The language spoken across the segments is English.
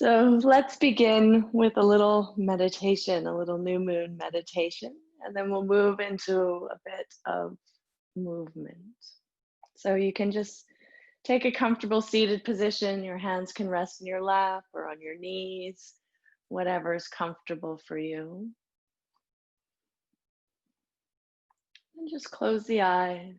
So let's begin with a little meditation, a little new moon meditation, and then we'll move into a bit of movement. So you can just take a comfortable seated position. Your hands can rest in your lap or on your knees, whatever is comfortable for you. And just close the eyes.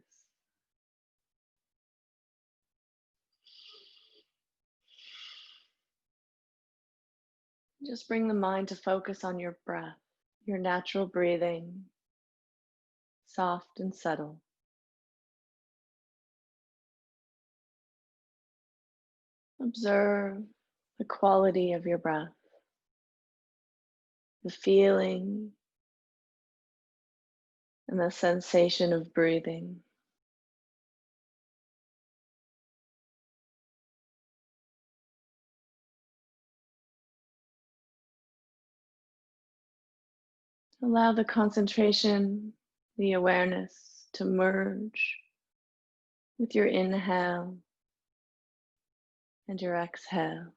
Just bring the mind to focus on your breath, your natural breathing, soft and subtle. Observe the quality of your breath, the feeling and the sensation of breathing. Allow the concentration, the awareness to merge with your inhale and your exhale.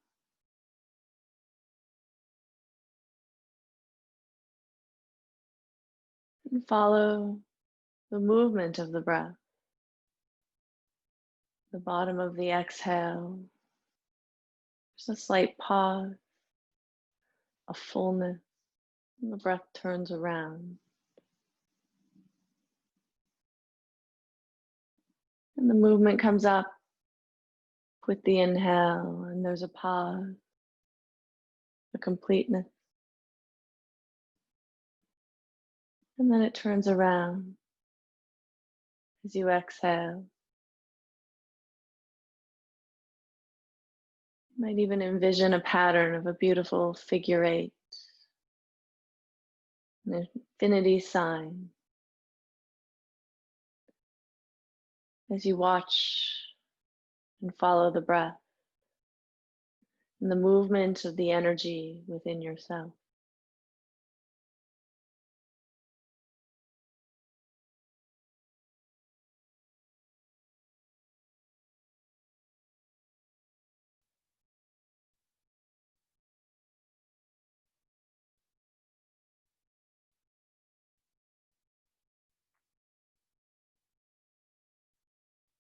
And follow the movement of the breath. The bottom of the exhale, there's a slight pause, a fullness, and the breath turns around. And the movement comes up with the inhale, and there's a pause, a completeness. And then it turns around as you exhale. You might even envision a pattern of a beautiful figure eight, an infinity sign. As you watch and follow the breath and the movement of the energy within yourself.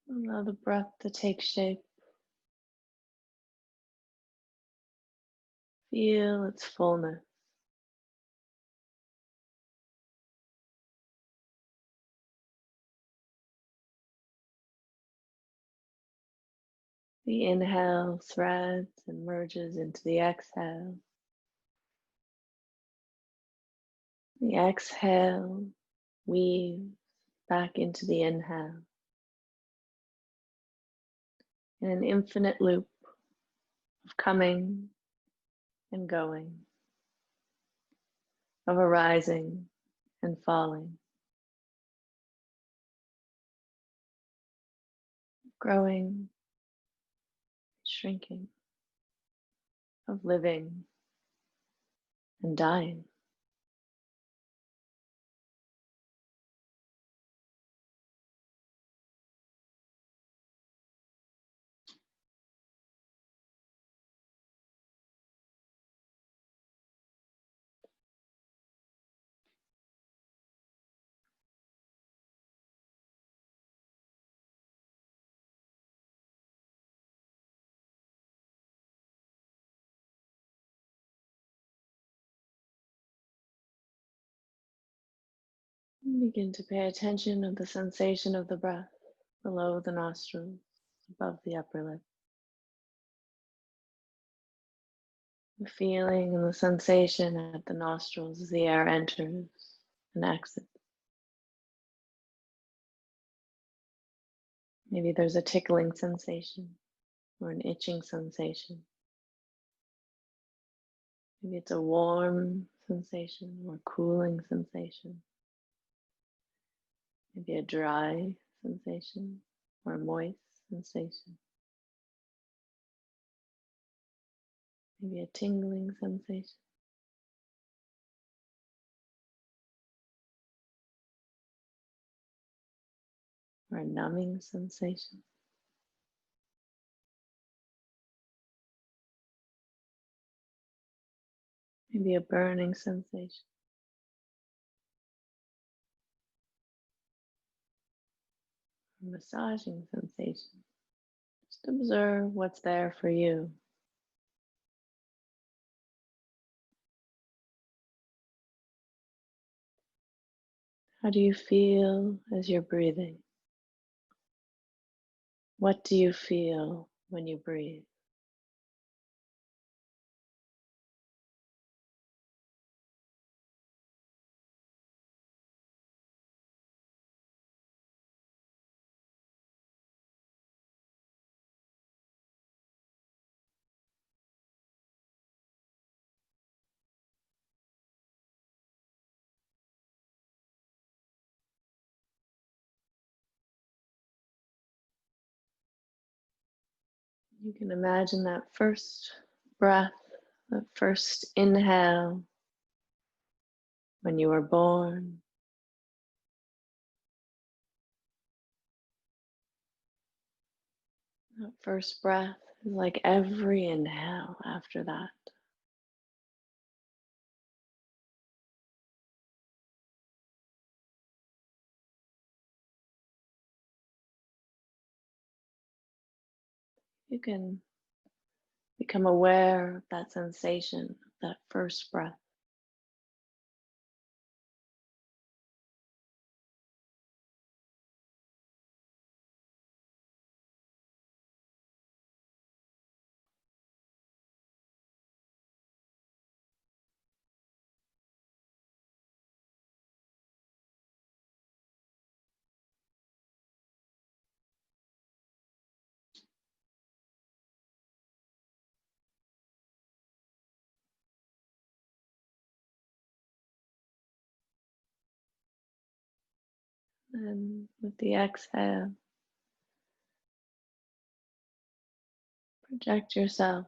Allow the breath to take shape. Feel its fullness. The inhale threads and merges into the exhale. The exhale weaves back into the inhale in an infinite loop of coming and going, of arising and falling, growing, shrinking, of living and dying. Begin to pay attention to the sensation of the breath below the nostrils, above the upper lip. The feeling and the sensation at the nostrils as the air enters and exits. Maybe there's a tickling sensation or an itching sensation. Maybe it's a warm sensation or cooling sensation. Maybe a dry sensation or a moist sensation. Maybe a tingling sensation. Or a numbing sensation. maybe a burning sensation, a massaging sensation. Just observe what's there for you. How do you feel as you're breathing? What do you feel when you breathe? You can imagine that first breath, that first inhale when you were born. That first breath is like every inhale after that. You can become aware of that sensation, that first breath. And with the exhale, project yourself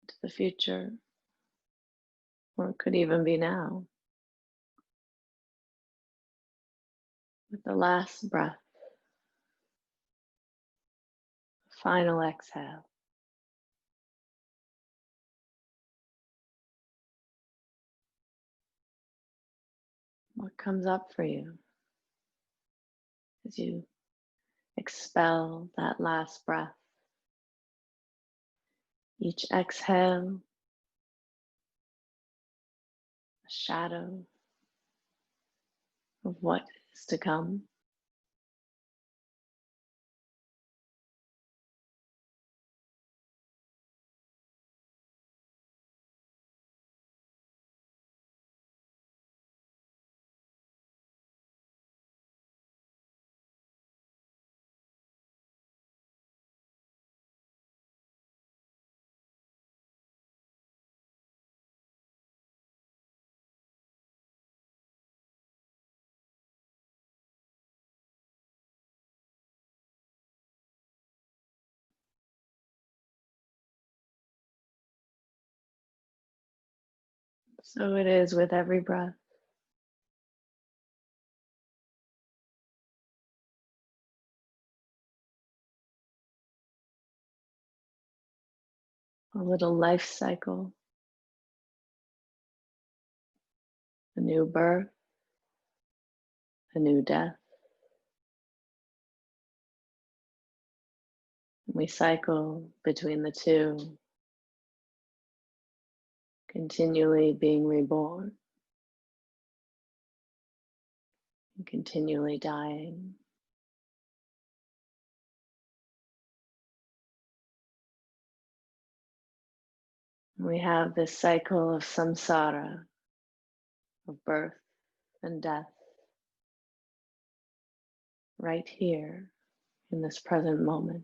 to the future, or it could even be now. With the last breath, final exhale. What comes up for you as you expel that last breath? Each exhale, a shadow of what is to come. So it is with every breath. A little life cycle, a new birth, a new death. We cycle between the two, continually being reborn and continually dying. We have this cycle of samsara, of birth and death, right here in this present moment.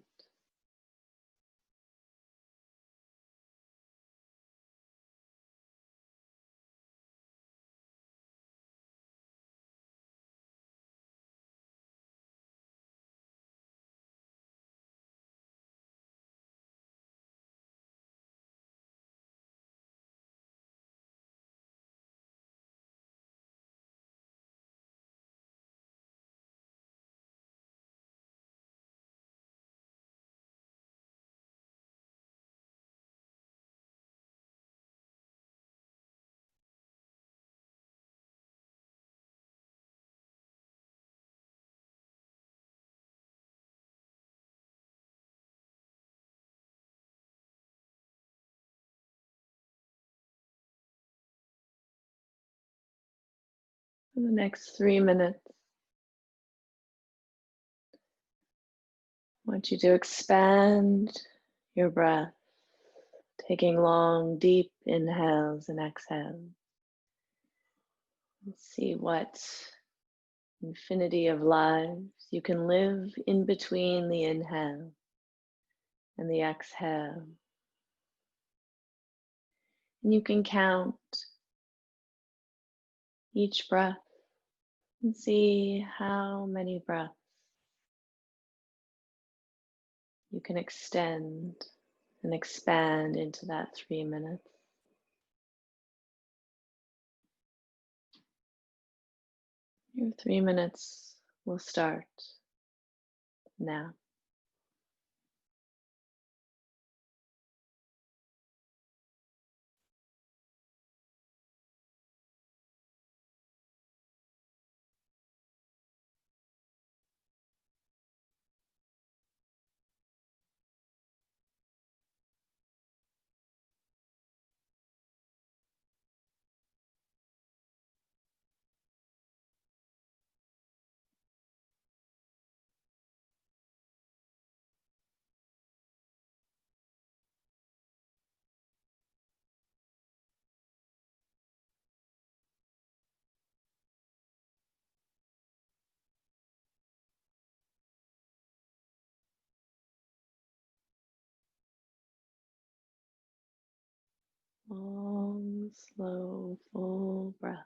For the next 3 minutes, I want you to expand your breath, taking long, deep inhales and exhales. And see what infinity of lives you can live in between the inhale and the exhale. And you can count each breath and see how many breaths you can extend and expand into that 3 minutes. Your 3 minutes will start now. Long, slow, full breath.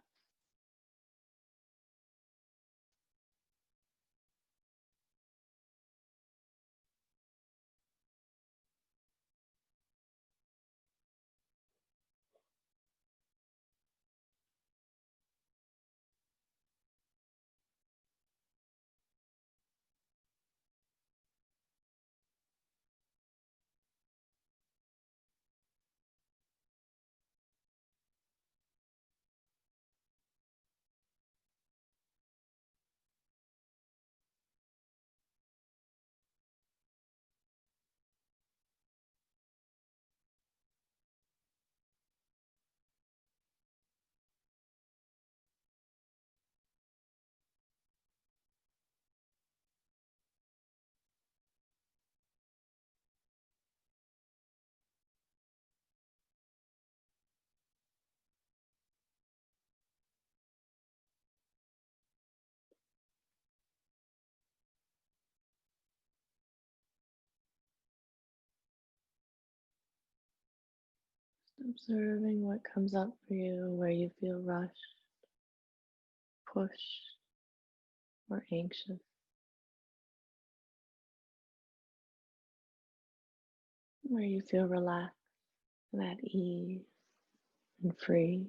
Observing what comes up for you, where you feel rushed, pushed, or anxious, where you feel relaxed and at ease and free.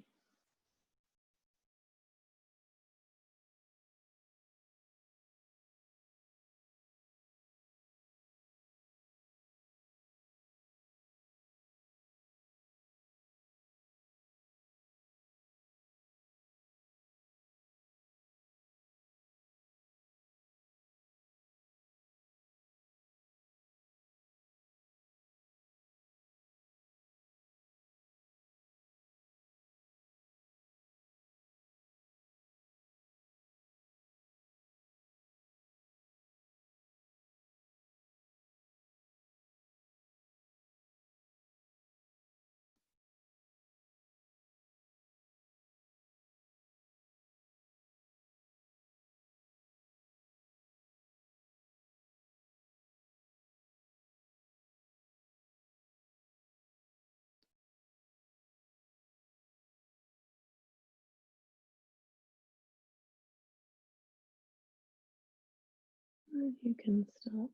And you can stop.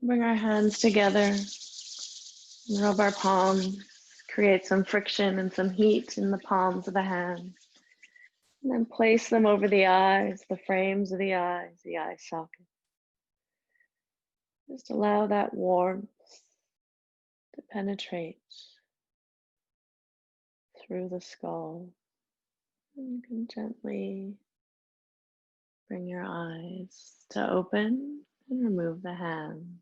Bring our hands together, rub our palms, create some friction and some heat in the palms of the hands. And then place them over the eyes, the frames of the eye socket. Just allow that warmth to penetrate through the skull. And you can gently bring your eyes to open and remove the hands.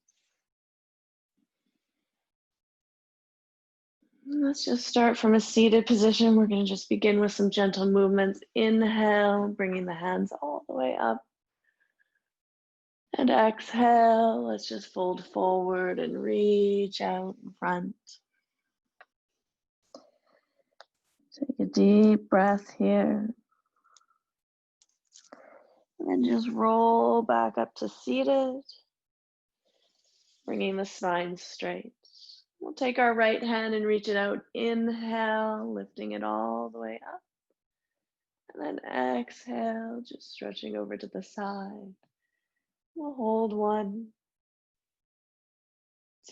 Let's just start from a seated position. We're going to just begin with some gentle movements. Inhale, bringing the hands all the way up. And exhale, let's just fold forward and reach out in front. Take a deep breath here. And then just roll back up to seated, bringing the spine straight. We'll take our right hand and reach it out. Inhale, lifting it all the way up. And then exhale, just stretching over to the side. We'll hold 1,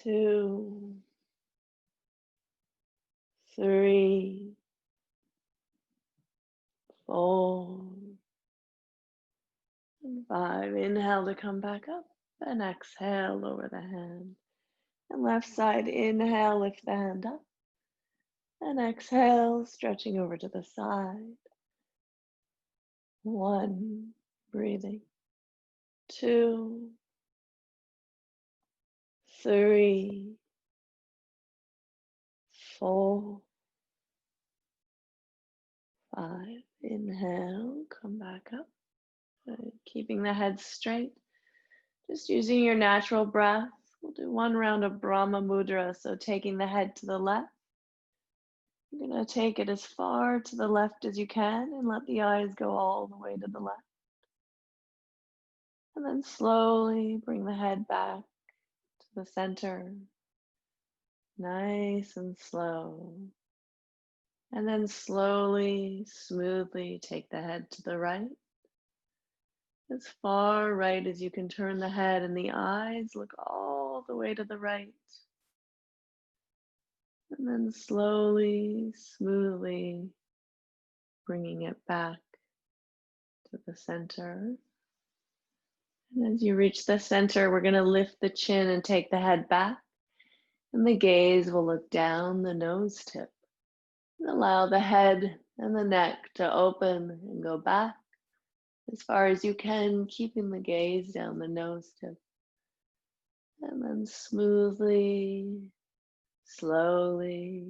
2, 3, 4, and 5. Inhale to come back up. And exhale, lower the hand. And left side, inhale, lift the hand up. And exhale, stretching over to the side. 1, breathing. 2, 3, 4, 5. Inhale, come back up. Good. Keeping the head straight. Just using your natural breath. We'll do 1 round of Brahma Mudra. So taking the head to the left. You're going to take it as far to the left as you can and let the eyes go all the way to the left. And then slowly bring the head back to the center. Nice and slow. And then slowly, smoothly take the head to the right. As far right as you can turn the head, and the eyes look all the way to the right. And then slowly, smoothly bringing it back to the center. And as you reach the center, we're going to lift the chin and take the head back. And the gaze will look down the nose tip. And allow the head and the neck to open and go back as far as you can, keeping the gaze down the nose tip. And then smoothly, slowly,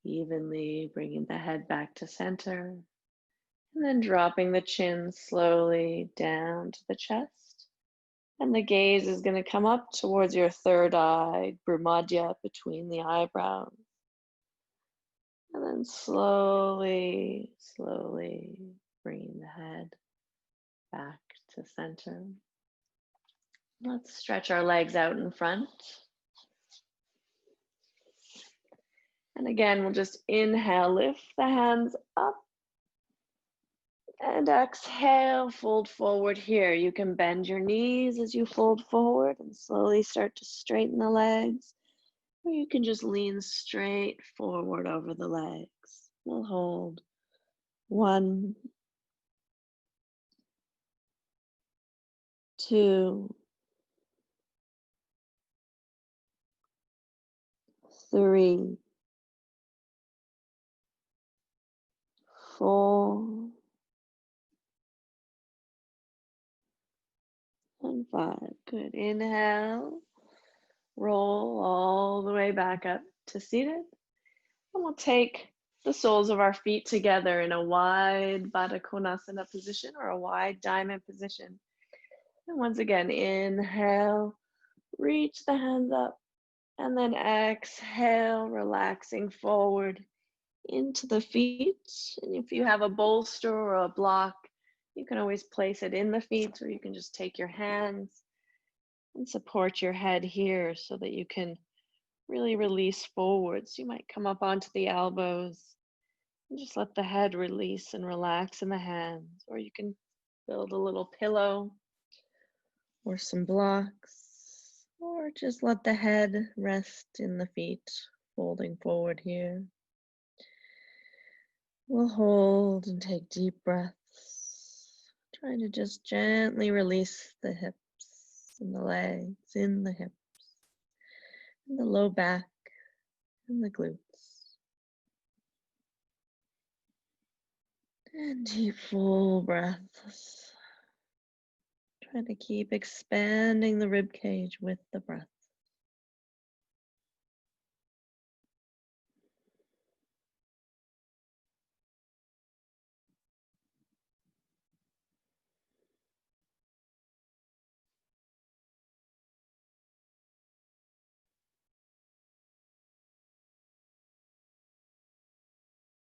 evenly bringing the head back to center. And then dropping the chin slowly down to the chest. And the gaze is going to come up towards your third eye, Bhumadhya, between the eyebrows. And then slowly, slowly bringing the head back to center. Let's stretch our legs out in front. And again, we'll just inhale, lift the hands up. And exhale, fold forward here. You can bend your knees as you fold forward and slowly start to straighten the legs. Or you can just lean straight forward over the legs. We'll hold 1, 2, 3, 4, and 5. Good. Inhale. Roll all the way back up to seated. And we'll take the soles of our feet together in a wide Baddha Konasana position or a wide diamond position. And once again, inhale, reach the hands up. And then exhale, relaxing forward into the feet. And if you have a bolster or a block, you can always place it in the feet, or you can just take your hands and support your head here so that you can really release forward. So you might come up onto the elbows and just let the head release and relax in the hands. Or you can build a little pillow or some blocks, or just let the head rest in the feet, folding forward here. We'll hold and take deep breaths, trying to just gently release the hips and the legs in the hips, and the low back and the glutes. And deep full breaths. Try to keep expanding the rib cage with the breath.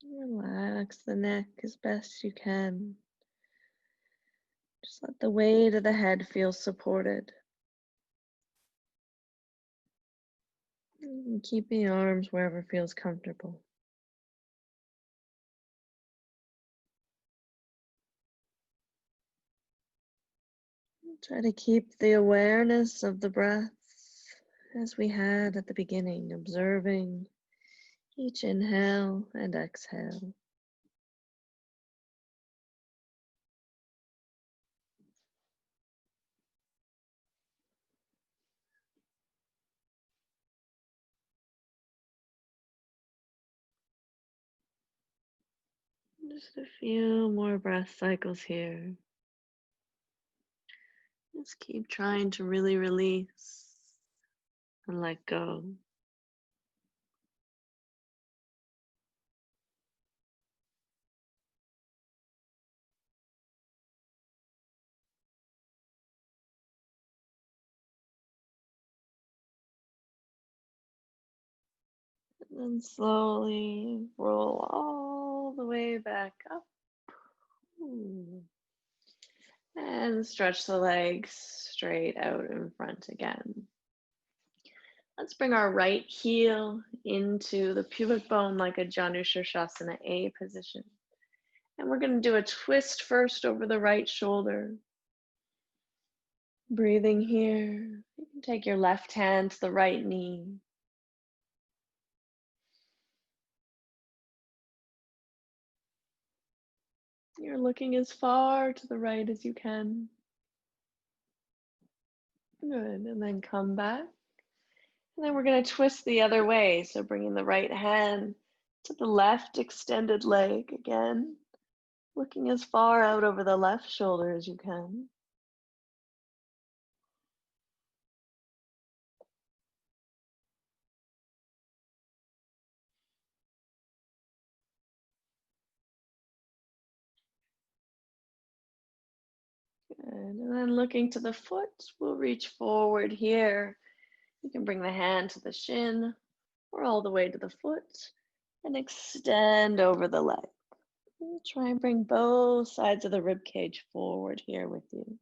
Relax the neck as best you can. Just let the weight of the head feel supported. And keep the arms wherever feels comfortable. Try to keep the awareness of the breath as we had at the beginning, observing each inhale and exhale. Just a few more breath cycles here. Just keep trying to really release and let go. And then slowly roll all the way back up. Ooh. And stretch the legs straight out in front again. Let's bring our right heel into the pubic bone like a Janu Shirshasana A position. And we're going to do a twist first over the right shoulder. Breathing here. You can take your left hand to the right knee. You're looking as far to the right as you can. Good, and then come back. And then we're going to twist the other way. So bringing the right hand to the left extended leg again. Looking as far out over the left shoulder as you can. Good. And then looking to the foot, we'll reach forward here. You can bring the hand to the shin or all the way to the foot and extend over the leg. And try and bring both sides of the rib cage forward here with you.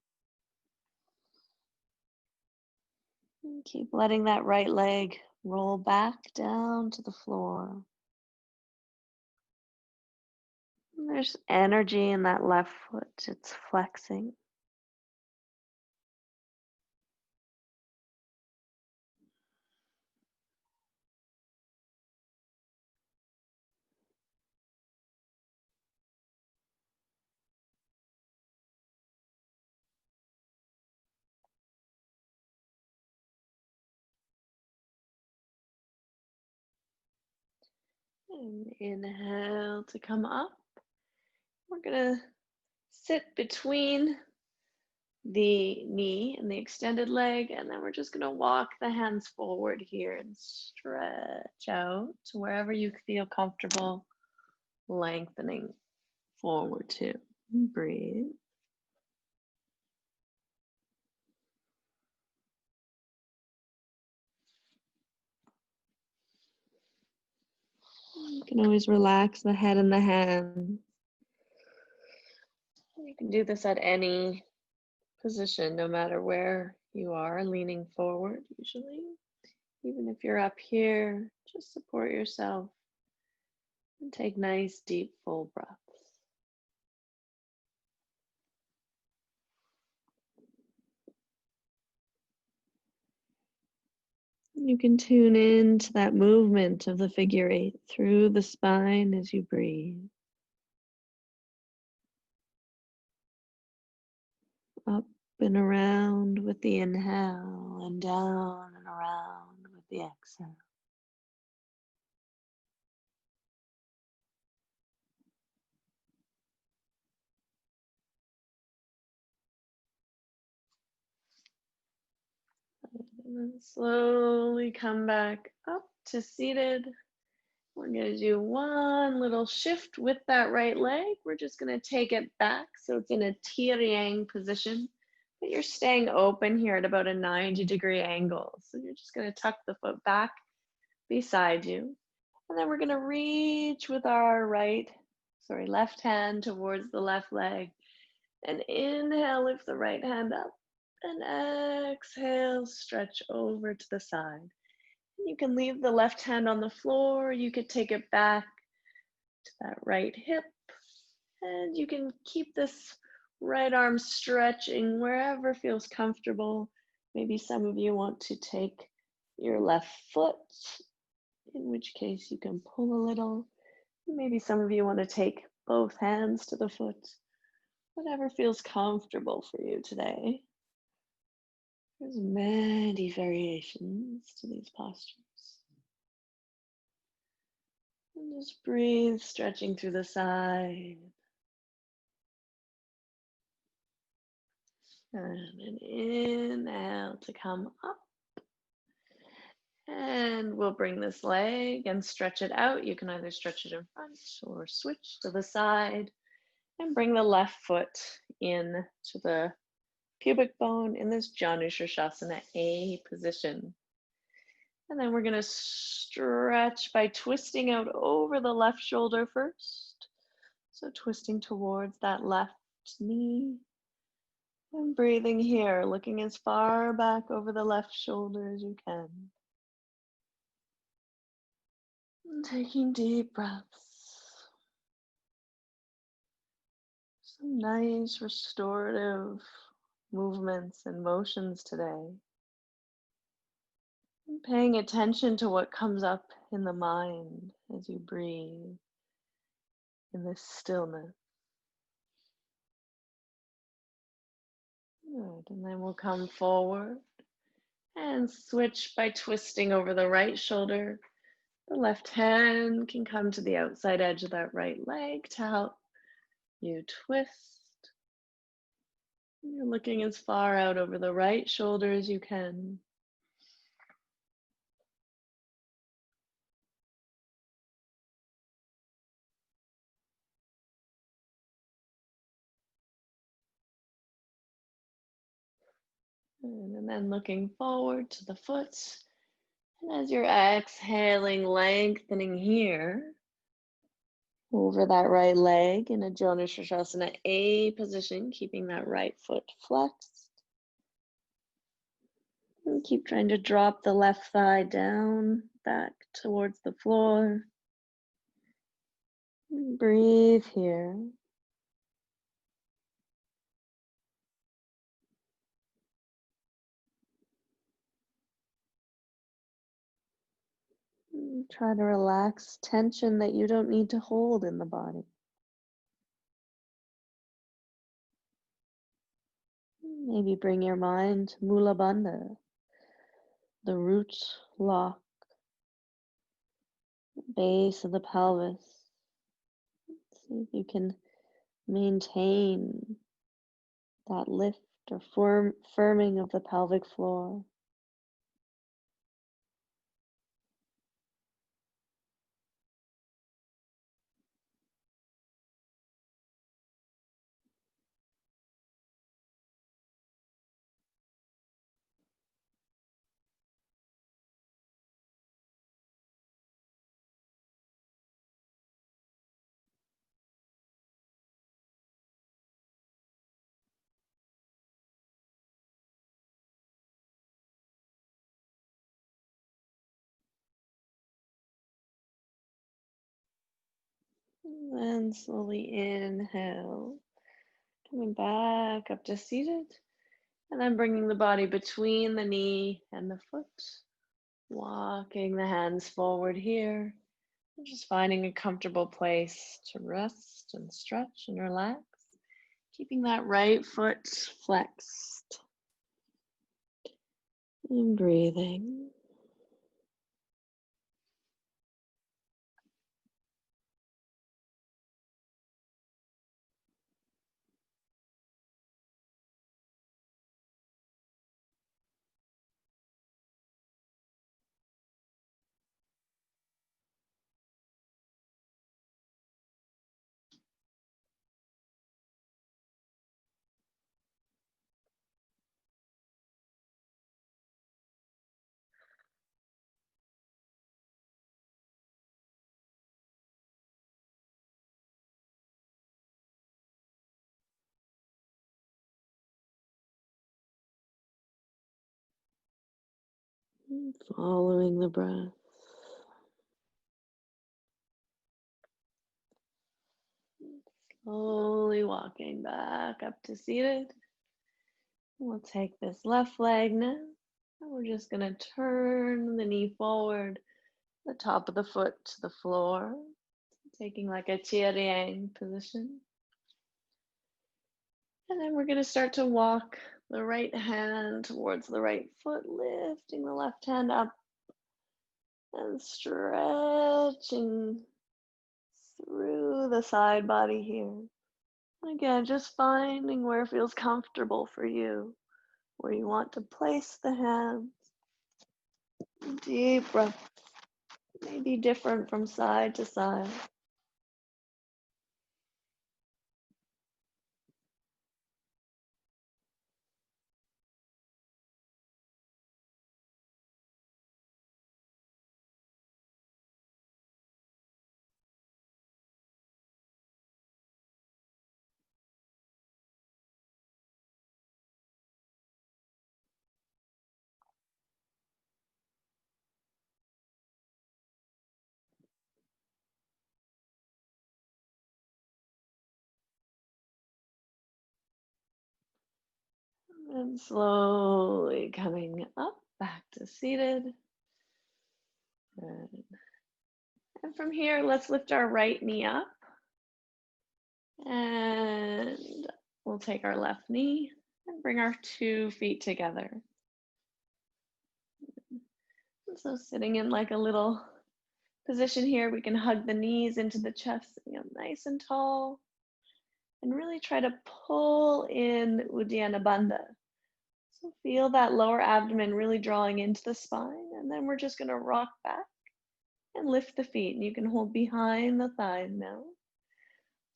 And keep letting that right leg roll back down to the floor. And there's energy in that left foot, it's flexing. And inhale to come up. We're gonna sit between the knee and the extended leg, and then we're just gonna walk the hands forward here and stretch out to wherever you feel comfortable lengthening forward to. Breathe. You can always relax the head and the hands. You can do this at any position, no matter where you are, leaning forward usually. Even if you're up here, just support yourself and take nice, deep, full breaths. You can tune in to that movement of the figure eight through the spine as you breathe. Up and around with the inhale and down and around with the exhale. And then slowly come back up to seated. We're going to do one little shift with that right leg. We're just going to take it back so it's in a Tiryang position, but you're staying open here at about a 90-degree angle. So you're just going to tuck the foot back beside you. And then we're going to reach with our left hand towards the left leg. And inhale, lift the right hand up. And exhale, stretch over to the side. You can leave the left hand on the floor. You could take it back to that right hip. And you can keep this right arm stretching wherever feels comfortable. Maybe some of you want to take your left foot, in which case you can pull a little. Maybe some of you want to take both hands to the foot. Whatever feels comfortable for you today. There's many variations to these postures. And just breathe, stretching through the side. And an inhale to come up. And we'll bring this leg and stretch it out. You can either stretch it in front or switch to the side. And bring the left foot in to the pubic bone in this Janushirshasana A position. And then we're going to stretch by twisting out over the left shoulder first. So twisting towards that left knee. And breathing here, looking as far back over the left shoulder as you can. And taking deep breaths. Some nice restorative movements and motions today. And paying attention to what comes up in the mind as you breathe in this stillness. Good. And then we'll come forward and switch by twisting over the right shoulder. The left hand can come to the outside edge of that right leg to help you twist. You're looking as far out over the right shoulder as you can. And then looking forward to the foot. And as you're exhaling, lengthening here over that right leg in a Janushirshasana A position, keeping that right foot flexed. And keep trying to drop the left thigh down, back towards the floor. And breathe here. And try to relax tension that you don't need to hold in the body. Maybe bring your mind to Mula Bandha, the root lock, base of the pelvis. See if you can maintain that lift or firming of the pelvic floor. And then slowly inhale, coming back up to seated, and then bringing the body between the knee and the foot, walking the hands forward here, and just finding a comfortable place to rest and stretch and relax, keeping that right foot flexed, and breathing. Following the breath. Slowly walking back up to seated. We'll take this left leg now. And we're just going to turn the knee forward, the top of the foot to the floor, taking like a Chiariang position. And then we're going to start to walk the right hand towards the right foot, lifting the left hand up and stretching through the side body here. And again, just finding where it feels comfortable for you, where you want to place the hands. Deep breath, maybe different from side to side. And slowly coming up, back to seated. Good. And from here, let's lift our right knee up. And we'll take our left knee and bring our 2 feet together. And so sitting in like a little position here, we can hug the knees into the chest, sitting up nice and tall. And really try to pull in Uddiyana Bandha. So feel that lower abdomen really drawing into the spine. And then we're just going to rock back and lift the feet. And you can hold behind the thighs now.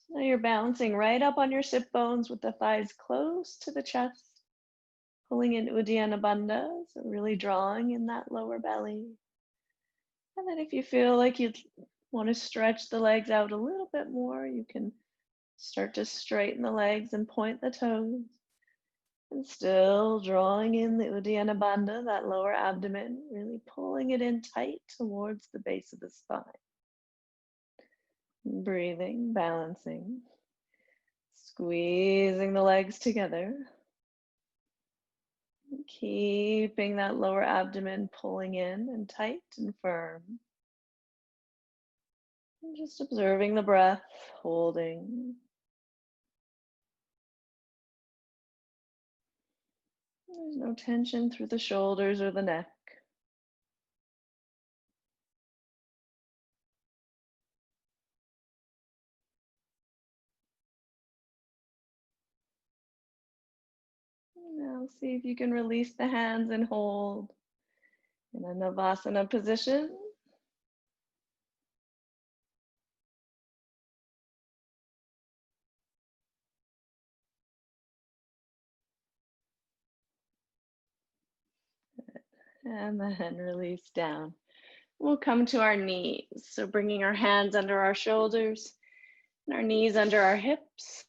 So you're bouncing right up on your sit bones with the thighs close to the chest. Pulling in Uddiyana Bandha, so really drawing in that lower belly. And then if you feel like you want to stretch the legs out a little bit more, you can start to straighten the legs and point the toes. And still drawing in the Uddiyana Bandha, that lower abdomen, really pulling it in tight towards the base of the spine. Breathing, balancing, squeezing the legs together. Keeping that lower abdomen pulling in and tight and firm. And just observing the breath, holding. There's no tension through the shoulders or the neck. Now see if you can release the hands and hold in a Navasana position. And then release down. We'll come to our knees. So bringing our hands under our shoulders and our knees under our hips.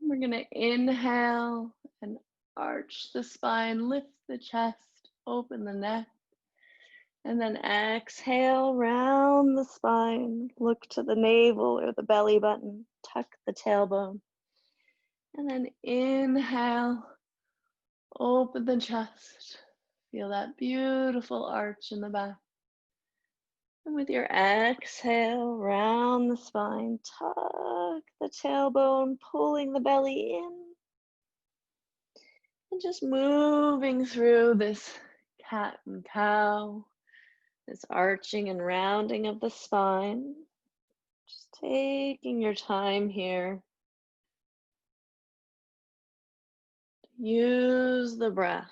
We're going to inhale and arch the spine, lift the chest, open the neck. And then exhale, round the spine, look to the navel or the belly button, tuck the tailbone. And then inhale, open the chest. Feel that beautiful arch in the back. And with your exhale, round the spine, tuck the tailbone, pulling the belly in. And just moving through this cat and cow, this arching and rounding of the spine. Just taking your time here. Use the breath.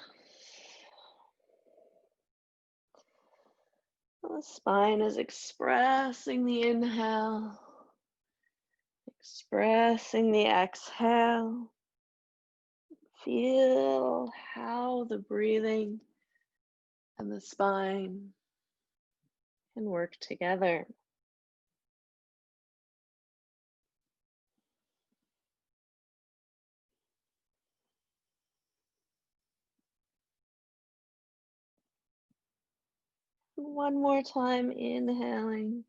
The spine is expressing the inhale, expressing the exhale. Feel how the breathing and the spine can work together. One more time, inhaling.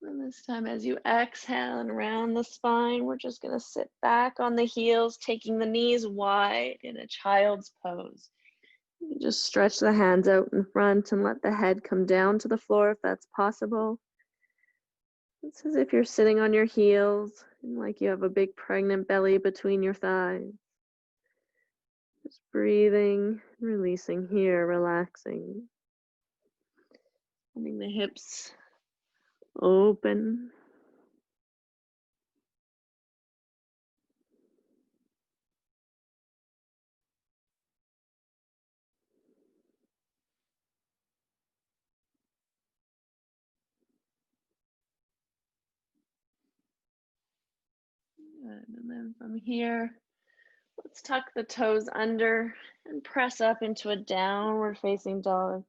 And this time, as you exhale and round the spine, we're just going to sit back on the heels, taking the knees wide in a child's pose. You just stretch the hands out in front and let the head come down to the floor if that's possible. It's as if you're sitting on your heels and like you have a big pregnant belly between your thighs. Just breathing, releasing here, relaxing. Letting the hips open. Good. And then from here, let's tuck the toes under and press up into a downward facing dog.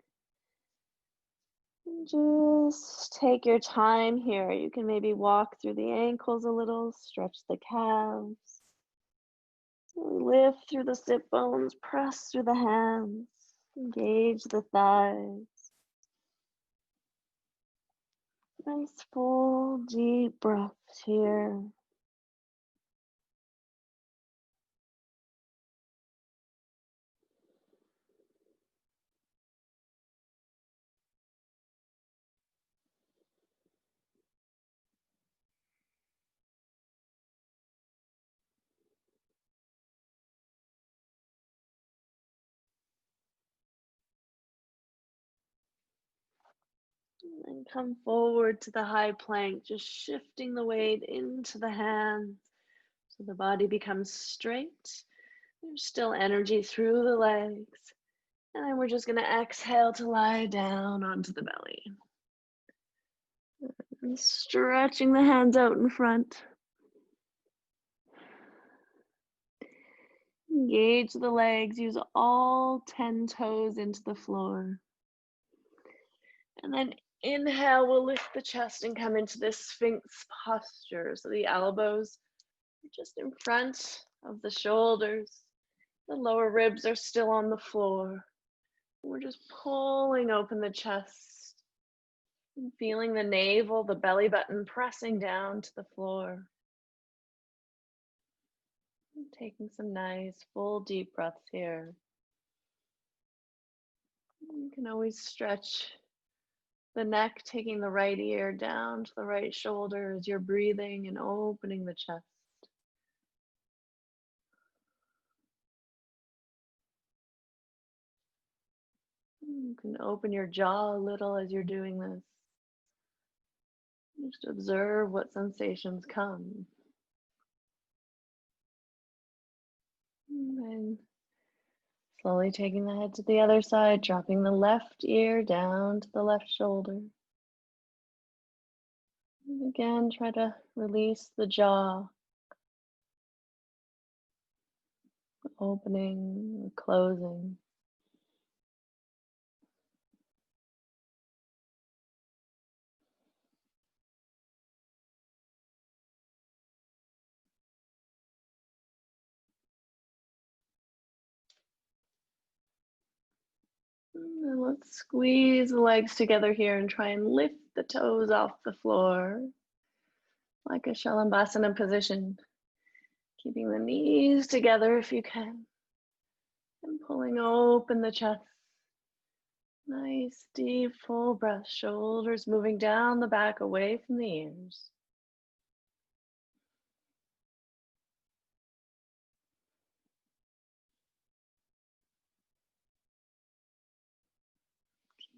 And just take your time here. You can maybe walk through the ankles a little, stretch the calves. Lift through the sit bones, press through the hands, engage the thighs. Nice full deep breaths here. And come forward to the high plank, just shifting the weight into the hands so the body becomes straight. There's still energy through the legs. And then we're just going to exhale to lie down onto the belly. And stretching the hands out in front. Engage the legs, use all 10 toes into the floor. And then inhale, we'll lift the chest and come into this Sphinx posture. So the elbows are just in front of the shoulders. The lower ribs are still on the floor. We're just pulling open the chest and feeling the navel, the belly button pressing down to the floor. And taking some nice full deep breaths here. You can always stretch the neck, taking the right ear down to the right shoulder as you're breathing and opening the chest. You can open your jaw a little as you're doing this. Just observe what sensations come. And slowly taking the head to the other side, dropping the left ear down to the left shoulder. And again, try to release the jaw, opening, closing. And let's squeeze the legs together here and try and lift the toes off the floor like a Shalabhasana position. Keeping the knees together if you can. And pulling open the chest. Nice, deep, full breath. Shoulders moving down the back, away from the ears.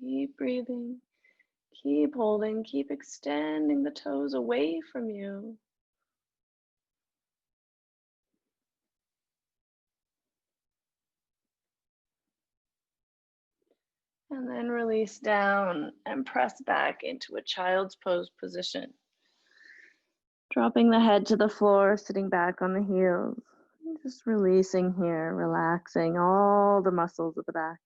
Keep breathing. Keep holding. Keep extending the toes away from you. And then release down and press back into a child's pose position. Dropping the head to the floor, sitting back on the heels. Just releasing here, relaxing all the muscles of the back.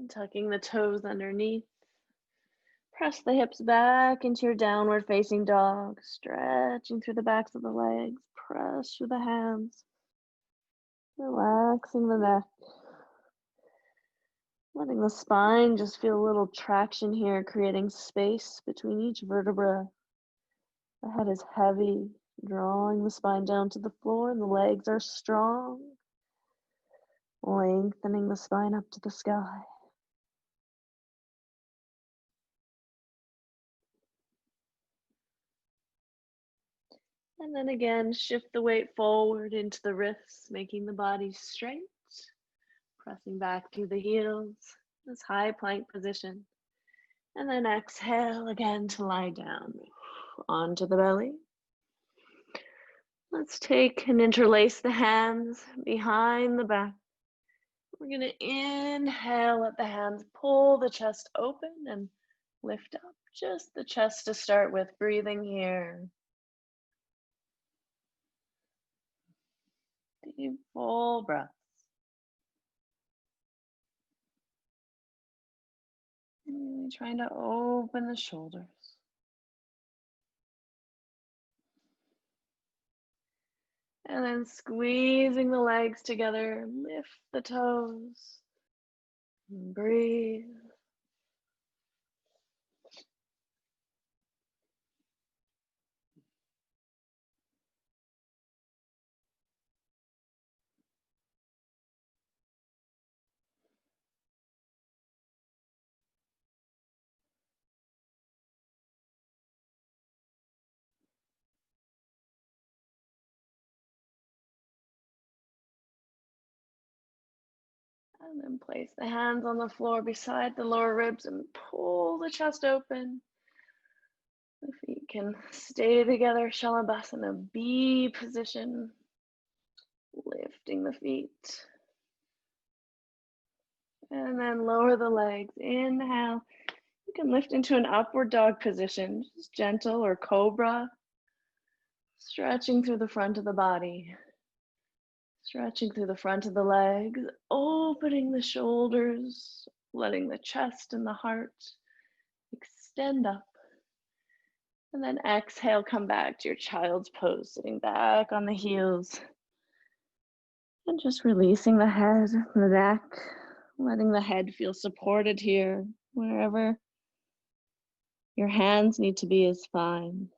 And tucking the toes underneath. Press the hips back into your downward facing dog, stretching through the backs of the legs. Press through the hands, relaxing the neck. Letting the spine just feel a little traction here, creating space between each vertebra. The head is heavy, drawing the spine down to the floor, and the legs are strong, lengthening the spine up to the sky. And then again, shift the weight forward into the wrists, making the body straight, pressing back through the heels, this high plank position. And then exhale again to lie down onto the belly. Let's take and interlace the hands behind the back. We're going to inhale, let the hands pull the chest open and lift up. Just the chest to start with, breathing here. Deep, full breaths. Really trying to open the shoulders. And then squeezing the legs together, lift the toes, and breathe. And then place the hands on the floor beside the lower ribs and pull the chest open. The feet can stay together, Shalabhasana, B position. Lifting the feet. And then lower the legs. Inhale. You can lift into an upward dog position, just gentle, or cobra. Stretching through the front of the body. Stretching through the front of the legs, opening the shoulders, letting the chest and the heart extend up. And then exhale, come back to your child's pose, sitting back on the heels. And just releasing the head, the neck, letting the head feel supported here. Wherever your hands need to be is fine.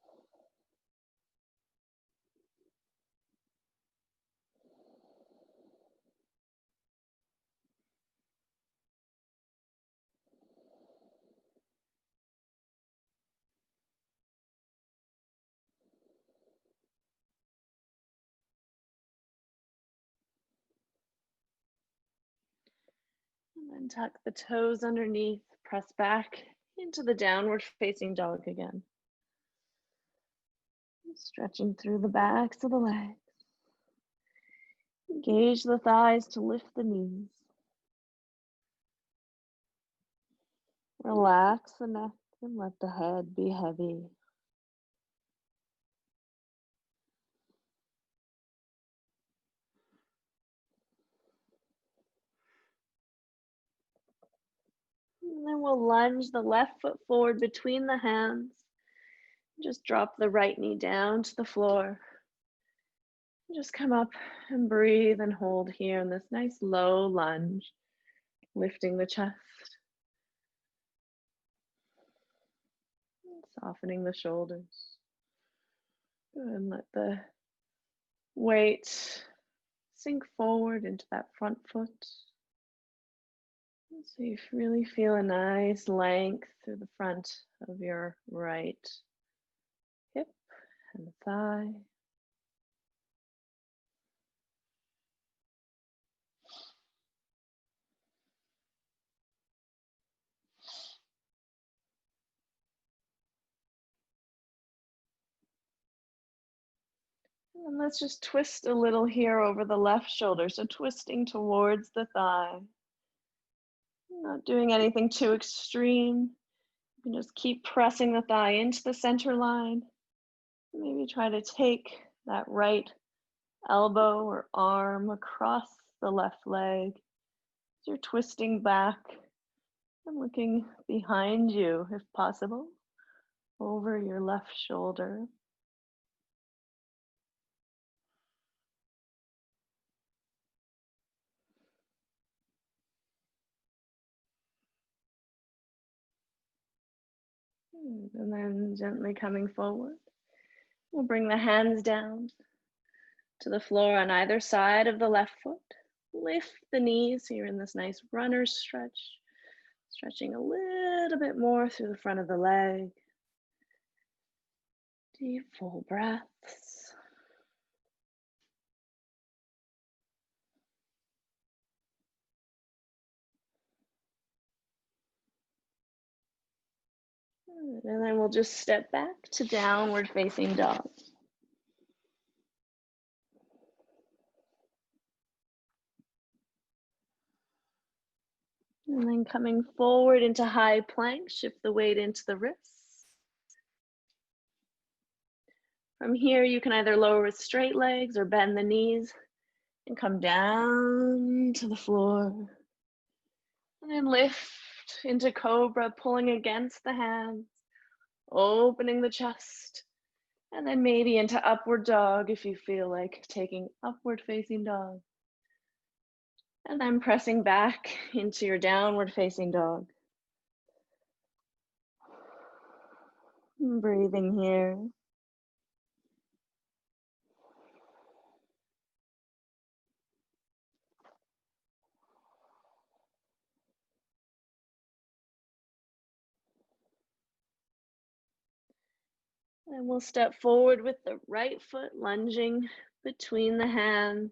And then tuck the toes underneath, press back into the downward facing dog again. Stretching through the backs of the legs. Engage the thighs to lift the knees. Relax the neck and let the head be heavy. And then we'll lunge the left foot forward between the hands. Just drop the right knee down to the floor. Just come up and breathe and hold here in this nice low lunge, lifting the chest. Softening the shoulders. And let the weight sink forward into that front foot. So you really feel a nice length through the front of your right hip and thigh. And let's just twist a little here over the left shoulder. So twisting towards the thigh. Not doing anything too extreme. You can just keep pressing the thigh into the center line. Maybe try to take that right elbow or arm across the left leg. You're twisting back And looking behind you, if possible, over your left shoulder. And then gently coming forward, we'll bring the hands down to the floor on either side of the left foot. Lift the knees so you're in this nice runner's stretch, stretching a little bit more through the front of the leg. Deep, full breaths. And then we'll just step back to downward facing dog. And then coming forward into high plank, shift the weight into the wrists. From here, you can either lower with straight legs or bend the knees and come down to the floor. And then lift into cobra, pulling against the hands, opening the chest, and then maybe into upward dog if you feel like taking upward facing dog. And then pressing back into your downward facing dog. And breathing here. And we'll step forward with the right foot lunging between the hands,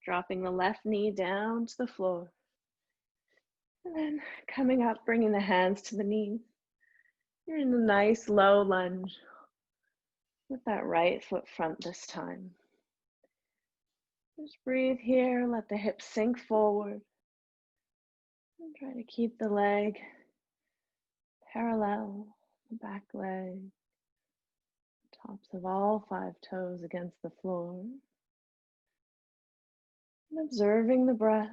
dropping the left knee down to the floor. And then coming up, bringing the hands to the knees. You're in a nice low lunge with that right foot front this time. Just breathe here, let the hips sink forward. And try to keep the leg parallel, the back leg, tops of all 5 toes against the floor. And observing the breath.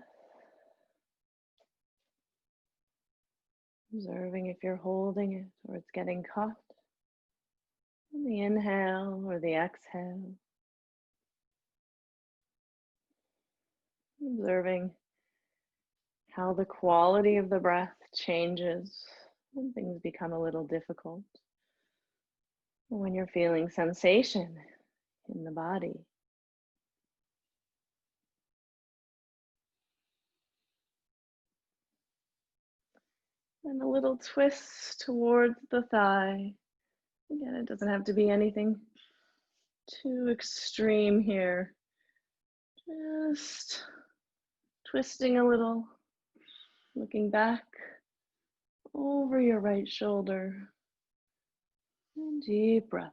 Observing if you're holding it or it's getting caught in the inhale or the exhale. Observing how the quality of the breath changes when things become a little difficult. When you're feeling sensation in the body. And a little twist towards the thigh. Again, it doesn't have to be anything too extreme here. Just twisting a little, looking back over your right shoulder. And deep breaths.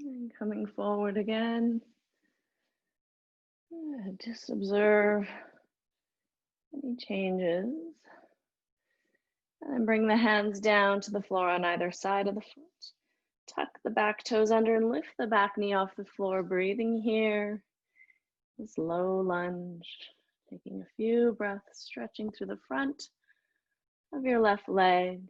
And coming forward again. Just observe any changes. And then bring the hands down to the floor on either side of the foot. Tuck the back toes under and lift the back knee off the floor. Breathing here. This low lunge. Taking a few breaths, stretching through the front of your left leg.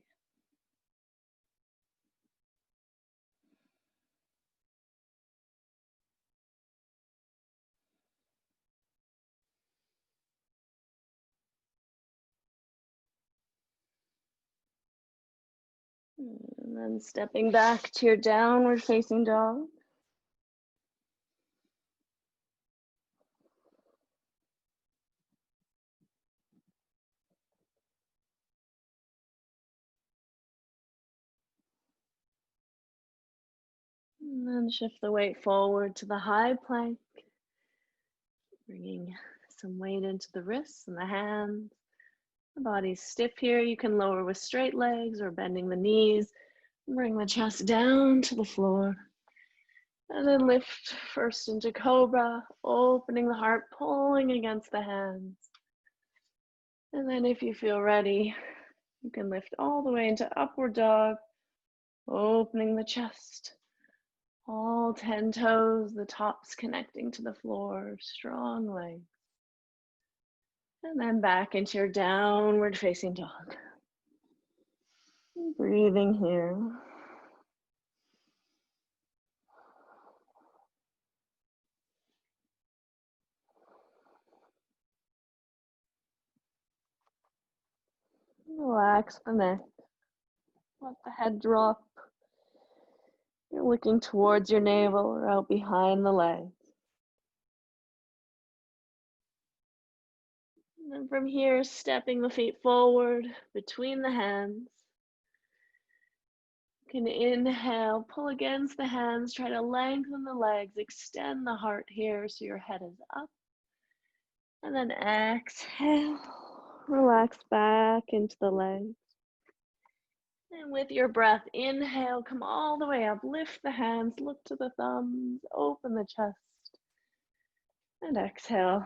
And then stepping back to your downward facing dog. And then shift the weight forward to the high plank. Bringing some weight into the wrists and the hands. The body's stiff here. You can lower with straight legs or bending the knees. Bring the chest down to the floor. And then lift first into cobra, opening the heart, pulling against the hands. And then if you feel ready, you can lift all the way into upward dog, opening the chest, all 10 toes, the tops connecting to the floor, strong legs. And then back into your downward facing dog. Breathing here. Relax the neck. Let the head drop. You're looking towards your navel or out behind the legs. And then from here, stepping the feet forward between the hands. You can inhale, pull against the hands, try to lengthen the legs, extend the heart here so your head is up. And then exhale, relax back into the legs. And with your breath, inhale, come all the way up, lift the hands, look to the thumbs, open the chest. And exhale,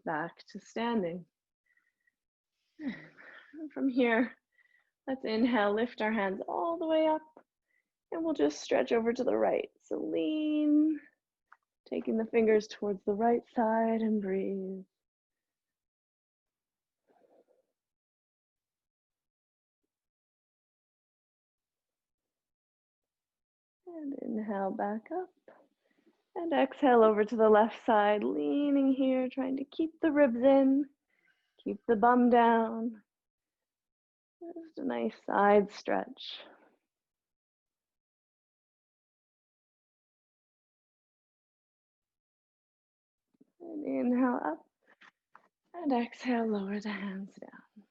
back to standing. And from here, let's inhale, lift our hands all the way up, and we'll just stretch over to the right. So lean, taking the fingers towards the right side and breathe. And inhale back up. And exhale over to the left side, leaning here, trying to keep the ribs in, keep the bum down. Just a nice side stretch. And inhale up. And exhale, lower the hands down.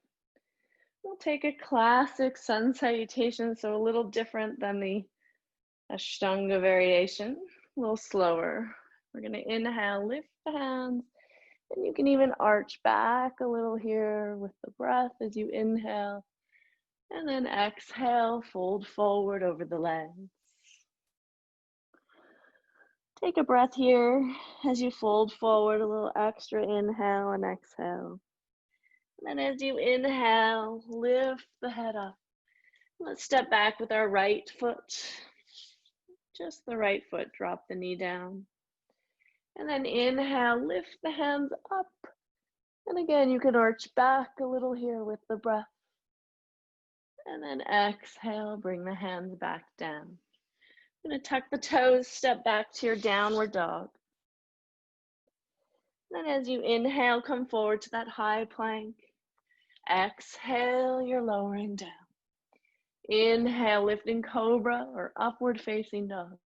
We'll take a classic sun salutation, so a little different than the Ashtanga variation, a little slower. We're going to inhale, lift the hands, and you can even arch back a little here with the breath as you inhale, and then exhale, fold forward over the legs. Take a breath here as you fold forward, a little extra inhale and exhale. And then as you inhale, lift the head up. Let's step back with our right foot. Just the right foot, drop the knee down. And then inhale, lift the hands up. And again, you can arch back a little here with the breath. And then exhale, bring the hands back down. I'm going to tuck the toes, step back to your downward dog. Then as you inhale, come forward to that high plank. Exhale, you're lowering down. Inhale, lifting cobra or upward facing dog.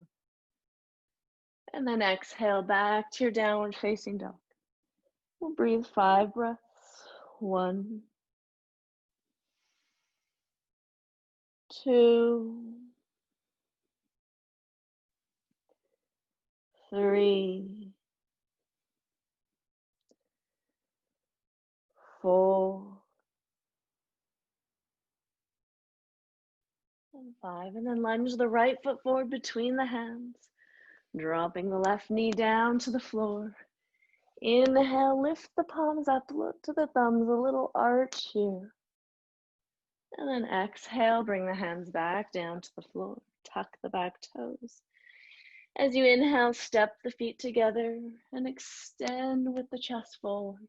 And then exhale back to your downward facing dog. We'll breathe 5 breaths. 1, 2, 3, 4, and 5. And then lunge the right foot forward between the hands, dropping the left knee down to the floor. Inhale, lift the palms up, look to the thumbs, a little arch here. And then exhale, bring the hands back down to the floor. Tuck the back toes. As you inhale, step the feet together and extend with the chest forward.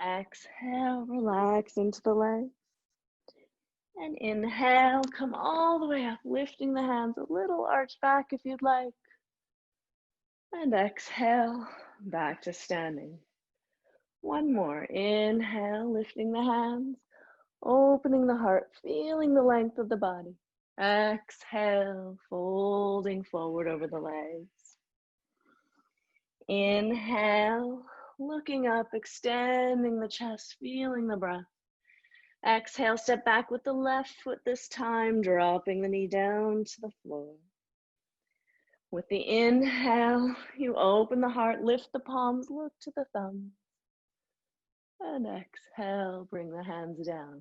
Exhale, relax into the legs. And inhale, come all the way up, lifting the hands, a little arch back if you'd like. And exhale, back to standing. One more. Inhale, lifting the hands, opening the heart, feeling the length of the body. Exhale, folding forward over the legs. Inhale, looking up, extending the chest, feeling the breath. Exhale, step back with the left foot this time, dropping the knee down to the floor. With the inhale, you open the heart, lift the palms, look to the thumbs. And exhale, bring the hands down.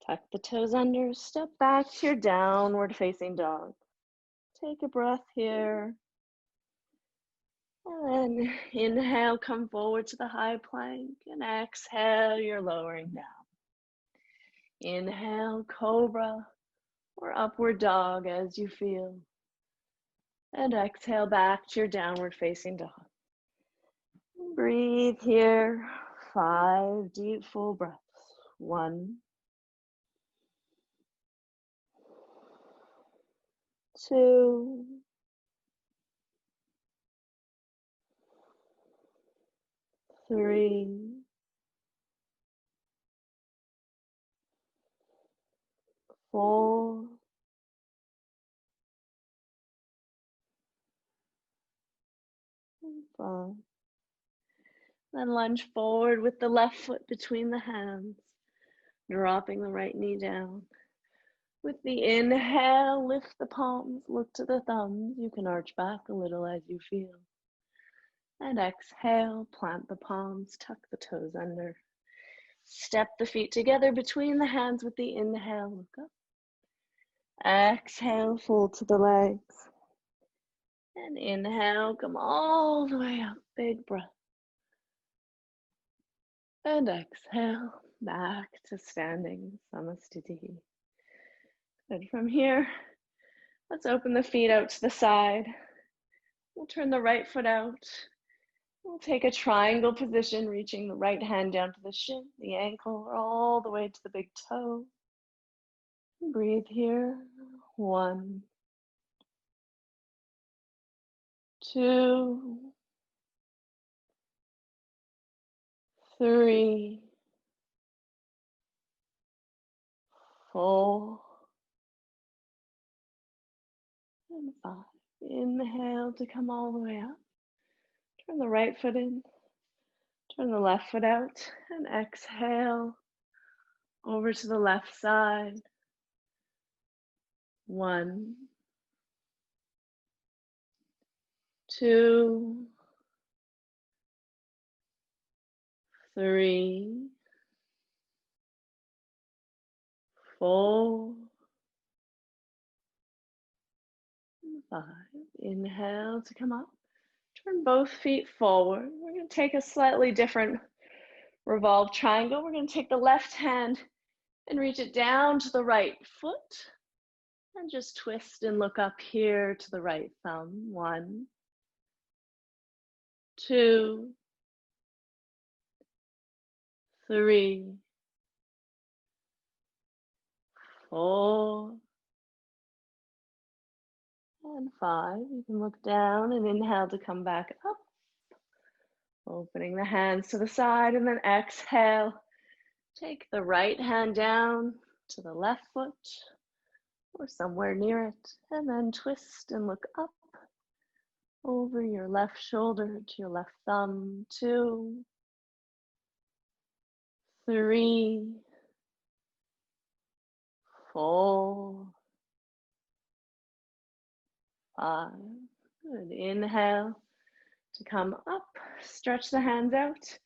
Tuck the toes under, step back to your downward facing dog. Take a breath here. And then inhale, come forward to the high plank. And exhale, you're lowering down. Inhale, cobra or upward dog as you feel. And exhale back to your downward facing dog. Breathe here. 5 deep full breaths. 1, 2, 3, 4, 5. Then lunge forward with the left foot between the hands, dropping the right knee down. With the inhale, lift the palms, look to the thumbs. You can arch back a little as you feel. And exhale, plant the palms, tuck the toes under. Step the feet together between the hands with the inhale, look up. Exhale, fold to the legs. And inhale, come all the way up, big breath. And exhale, back to standing, Samastiti. Good. From here, let's open the feet out to the side. We'll turn the right foot out. We'll take a triangle position, reaching the right hand down to the shin, the ankle, or all the way to the big toe. Breathe here. 1, 2, 3, 4, and 5. Inhale to come all the way up. Turn the right foot in. Turn the left foot out. And exhale over to the left side. 1, 2, 3, 4, 5. Inhale to come up. Turn both feet forward. We're going to take a slightly different revolved triangle. We're going to take the left hand and reach it down to the right foot. And just twist and look up here to the right thumb. 1, 2, 3, 4, and 5. You can look down and inhale to come back up. Opening the hands to the side and then exhale. Take the right hand down to the left foot or somewhere near it, and then twist and look up over your left shoulder to your left thumb. 2, 3, 4, 5. Good. Inhale to come up. Stretch the hands out.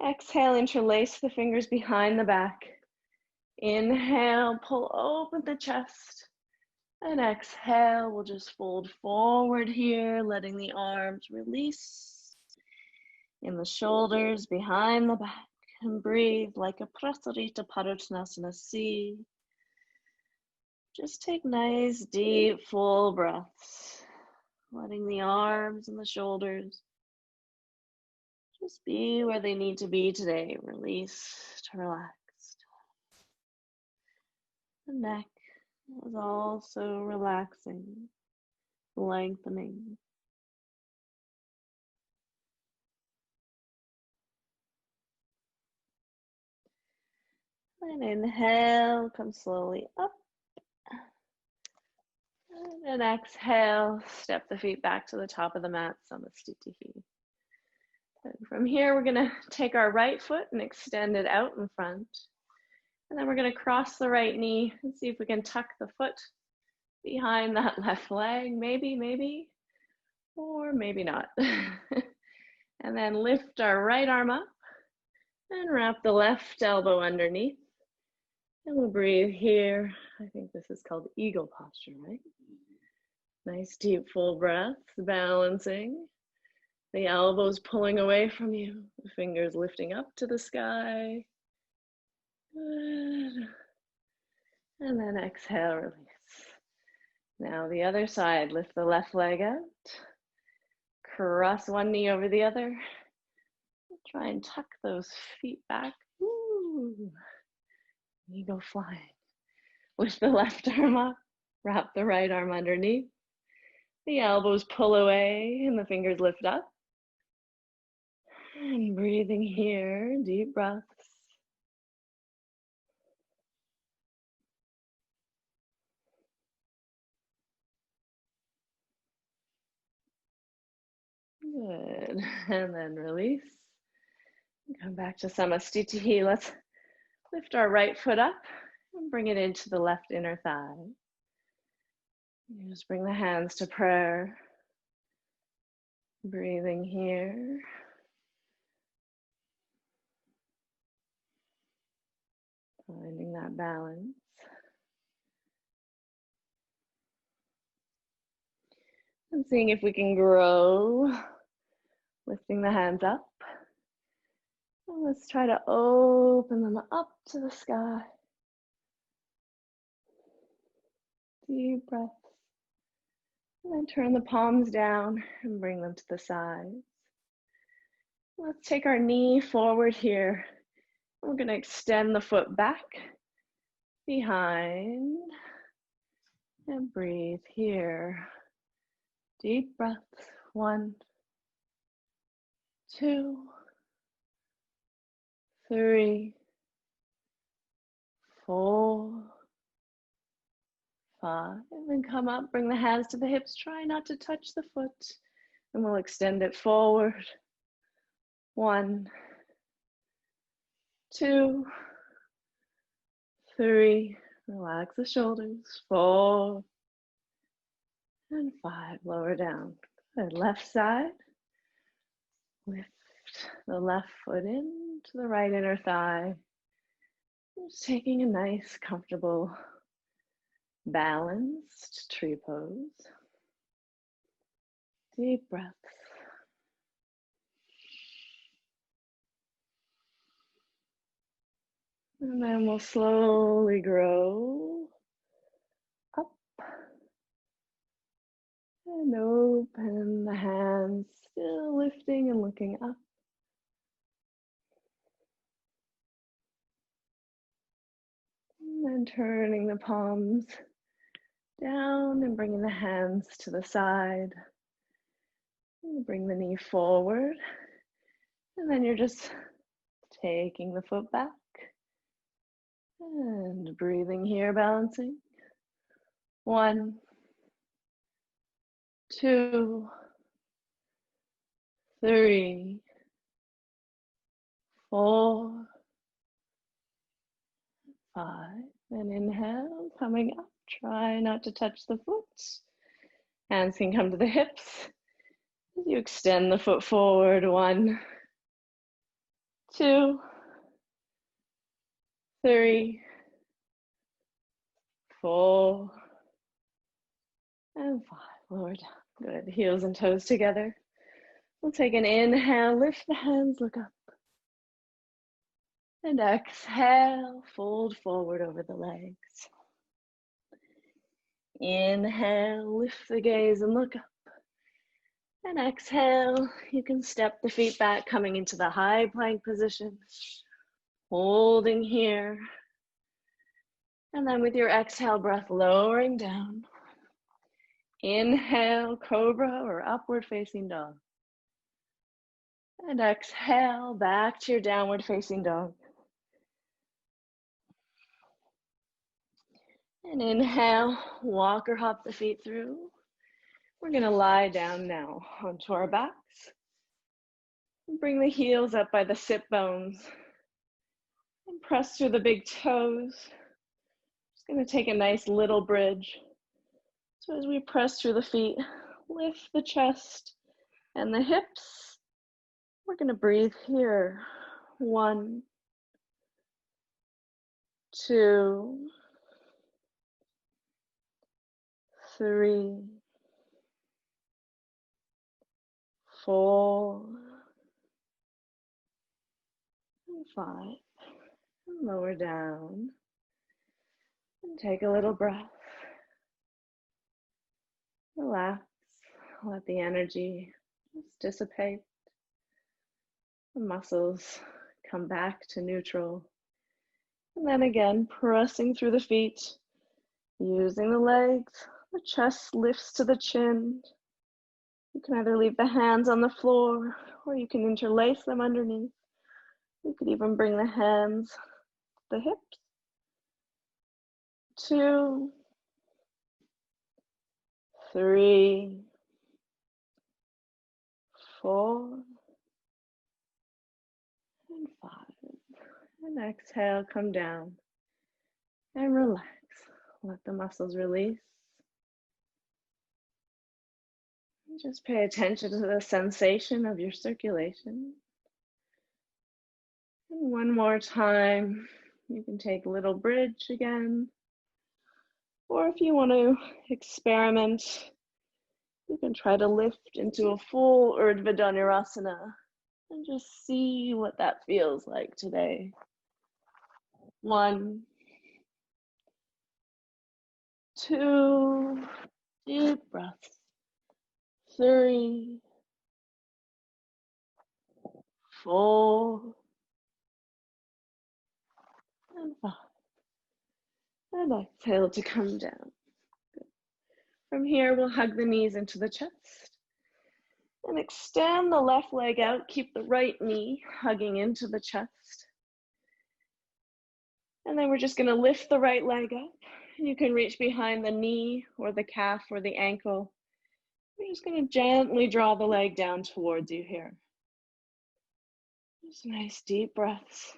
Exhale, interlace the fingers behind the back. Inhale, pull open the chest. And exhale, we'll just fold forward here, letting the arms release in the shoulders, behind the back. And breathe like a Prasarita Padottanasana C. Just take nice, deep, full breaths, letting the arms and the shoulders just be where they need to be today. Released, relaxed. The neck is also relaxing, lengthening. And inhale, come slowly up. And exhale, step the feet back to the top of the mat, Samastiti. And from here, we're gonna take our right foot and extend it out in front. And then we're gonna cross the right knee and see if we can tuck the foot behind that left leg, maybe, or maybe not. And then lift our right arm up And wrap the left elbow underneath. And we'll breathe here. I think this is called eagle posture, right? Nice deep full breaths, balancing. The elbows pulling away from you, the fingers lifting up to the sky. Good. And then exhale, release. Now the other side, lift the left leg out. Cross one knee over the other. Try and tuck those feet back. Woo. You go flying. Lift the left arm up. Wrap the right arm underneath. The elbows pull away and the fingers lift up. And breathing here, deep breaths. Good. And then release. Come back to Samastitihi. Let's lift our right foot up and bring it into the left inner thigh. You just bring the hands to prayer. Breathing here. Finding that balance. And seeing if we can grow. Lifting the hands up. And let's try to open them up to the sky. Deep breaths. And then turn the palms down and bring them to the sides. Let's take our knee forward here. We're going to extend the foot back, behind, and breathe here. Deep breaths. 1, 2, 3, 4, 5. And then come up, bring the hands to the hips. Try not to touch the foot. And we'll extend it forward. 1, 2, 3. Relax the shoulders. 4 and 5. Lower down. Good. Left side. Lift the left foot in to the right inner thigh. Just taking a nice, comfortable, balanced tree pose. Deep breaths. And then we'll slowly grow up and open the hands, still lifting and looking up. And then turning the palms down and bringing the hands to the side. And bring the knee forward. And then you're just taking the foot back. And breathing here, balancing. 1, 2, 3, 4, 5. And inhale, coming up. Try not to touch the foot. Hands can come to the hips. As you extend the foot forward. 1, 2, 3, 4, and 5. Lower down. Good. Heels and toes together. We'll take an inhale, lift the hands, look up. And exhale, fold forward over the legs. Inhale, lift the gaze and look up. And exhale, you can step the feet back, coming into the high plank position. Holding here. And then with your exhale breath, lowering down. Inhale, cobra or upward facing dog. And exhale, back to your downward facing dog. And inhale, walk or hop the feet through. We're going to lie down now onto our backs. Bring the heels up by the sit bones. And press through the big toes. Just going to take a nice little bridge. So as we press through the feet, lift the chest and the hips. We're going to breathe here. 1, 2, 3, 4, and 5. And lower down. And take a little breath. Relax. Let the energy just dissipate. The muscles come back to neutral. And then again, pressing through the feet, using the legs. The chest lifts to the chin. You can either leave the hands on the floor or you can interlace them underneath. You could even bring the hands to the hips. 2, 3, 4, and 5. And exhale, come down and relax. Let the muscles release. And just pay attention to the sensation of your circulation. And one more time, you can take a little bridge again. Or if you want to experiment, you can try to lift into a full Urdhva Dhanurasana and just see what that feels like today. 1, 2, deep breaths. 3, 4, and 5. And exhale to come down. Good. From here, we'll hug the knees into the chest. And extend the left leg out. Keep the right knee hugging into the chest. And then we're just going to lift the right leg up. And you can reach behind the knee or the calf or the ankle. We're just going to gently draw the leg down towards you here. Just nice deep breaths.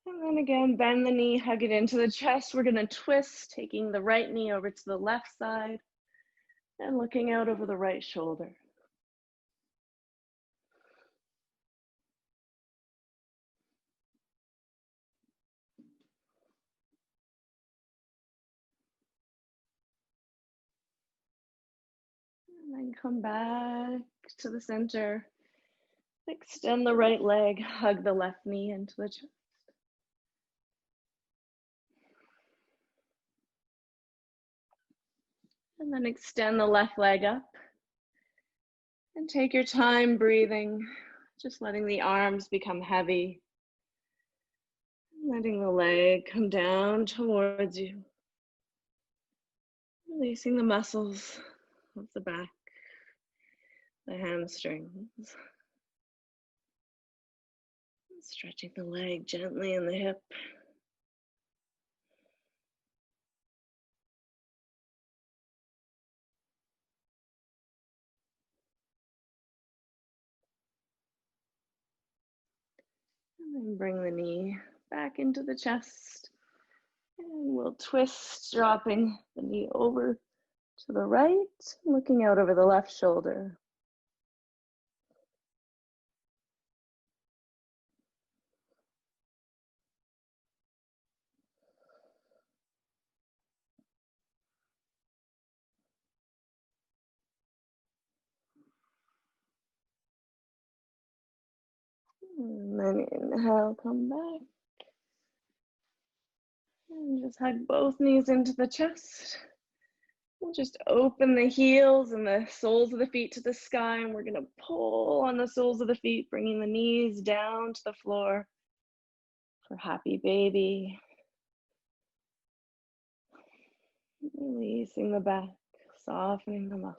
And then again, bend the knee, hug it into the chest. We're going to twist, taking the right knee over to the left side and looking out over the right shoulder. And then come back to the center. Extend the right leg, hug the left knee into the chest. And then extend the left leg up. And take your time breathing, just letting the arms become heavy. Letting the leg come down towards you. Releasing the muscles of the back, the hamstrings. Stretching the leg gently in the hip. And then bring the knee back into the chest. And we'll twist, dropping the knee over to the right, looking out over the left shoulder. And then inhale, come back. And just hug both knees into the chest. We'll just open the heels and the soles of the feet to the sky, and we're going to pull on the soles of the feet, bringing the knees down to the floor for happy baby. Releasing the back, softening the muscles.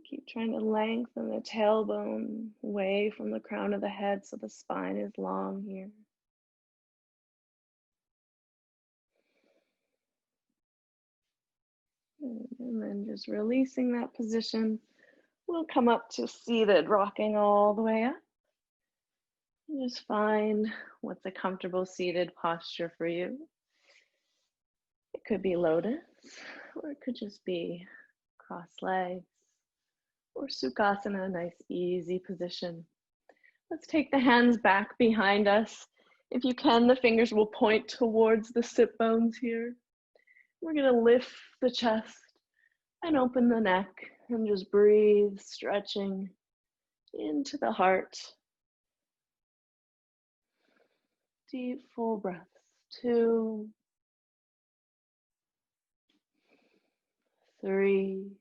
Keep trying to lengthen the tailbone away from the crown of the head so the spine is long here. And then just releasing that position, we'll come up to seated, rocking all the way up. And just find what's a comfortable seated posture for you. It could be lotus, or it could just be crossed legs, or Sukhasana, a nice easy position. Let's take the hands back behind us. If you can, the fingers will point towards the sit bones here. We're gonna lift the chest and open the neck and just breathe, stretching into the heart. Deep, full breaths. 2, 3,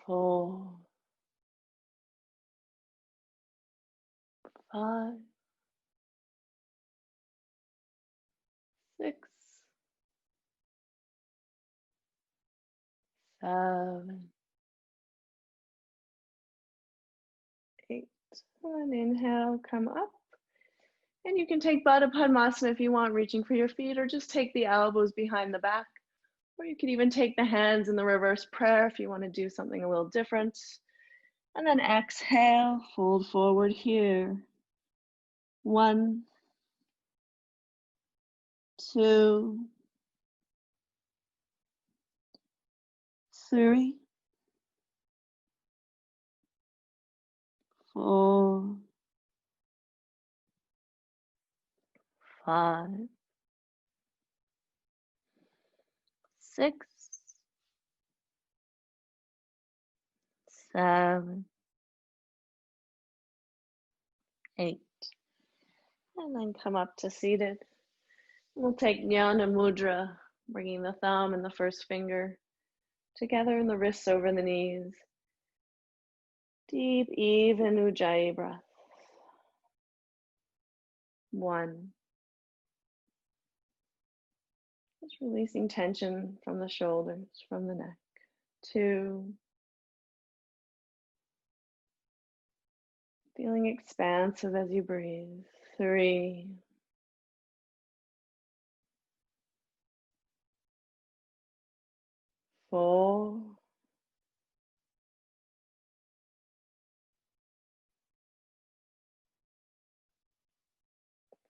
4, 5, 6, 7, 8. And inhale, come up. And you can take Baddha Padmasana if you want, reaching for your feet, or just take the elbows behind the back. Or you can even take the hands in the reverse prayer if you want to do something a little different. And then exhale, fold forward here. 1, 2, 3, 4, 5, 6, 7, 8. And then come up to seated. We'll take Jnana Mudra, bringing the thumb and the first finger together and the wrists over the knees. Deep, even Ujjayi breath. 1. Just releasing tension from the shoulders, from the neck. 2. Feeling expansive as you breathe. 3. 4.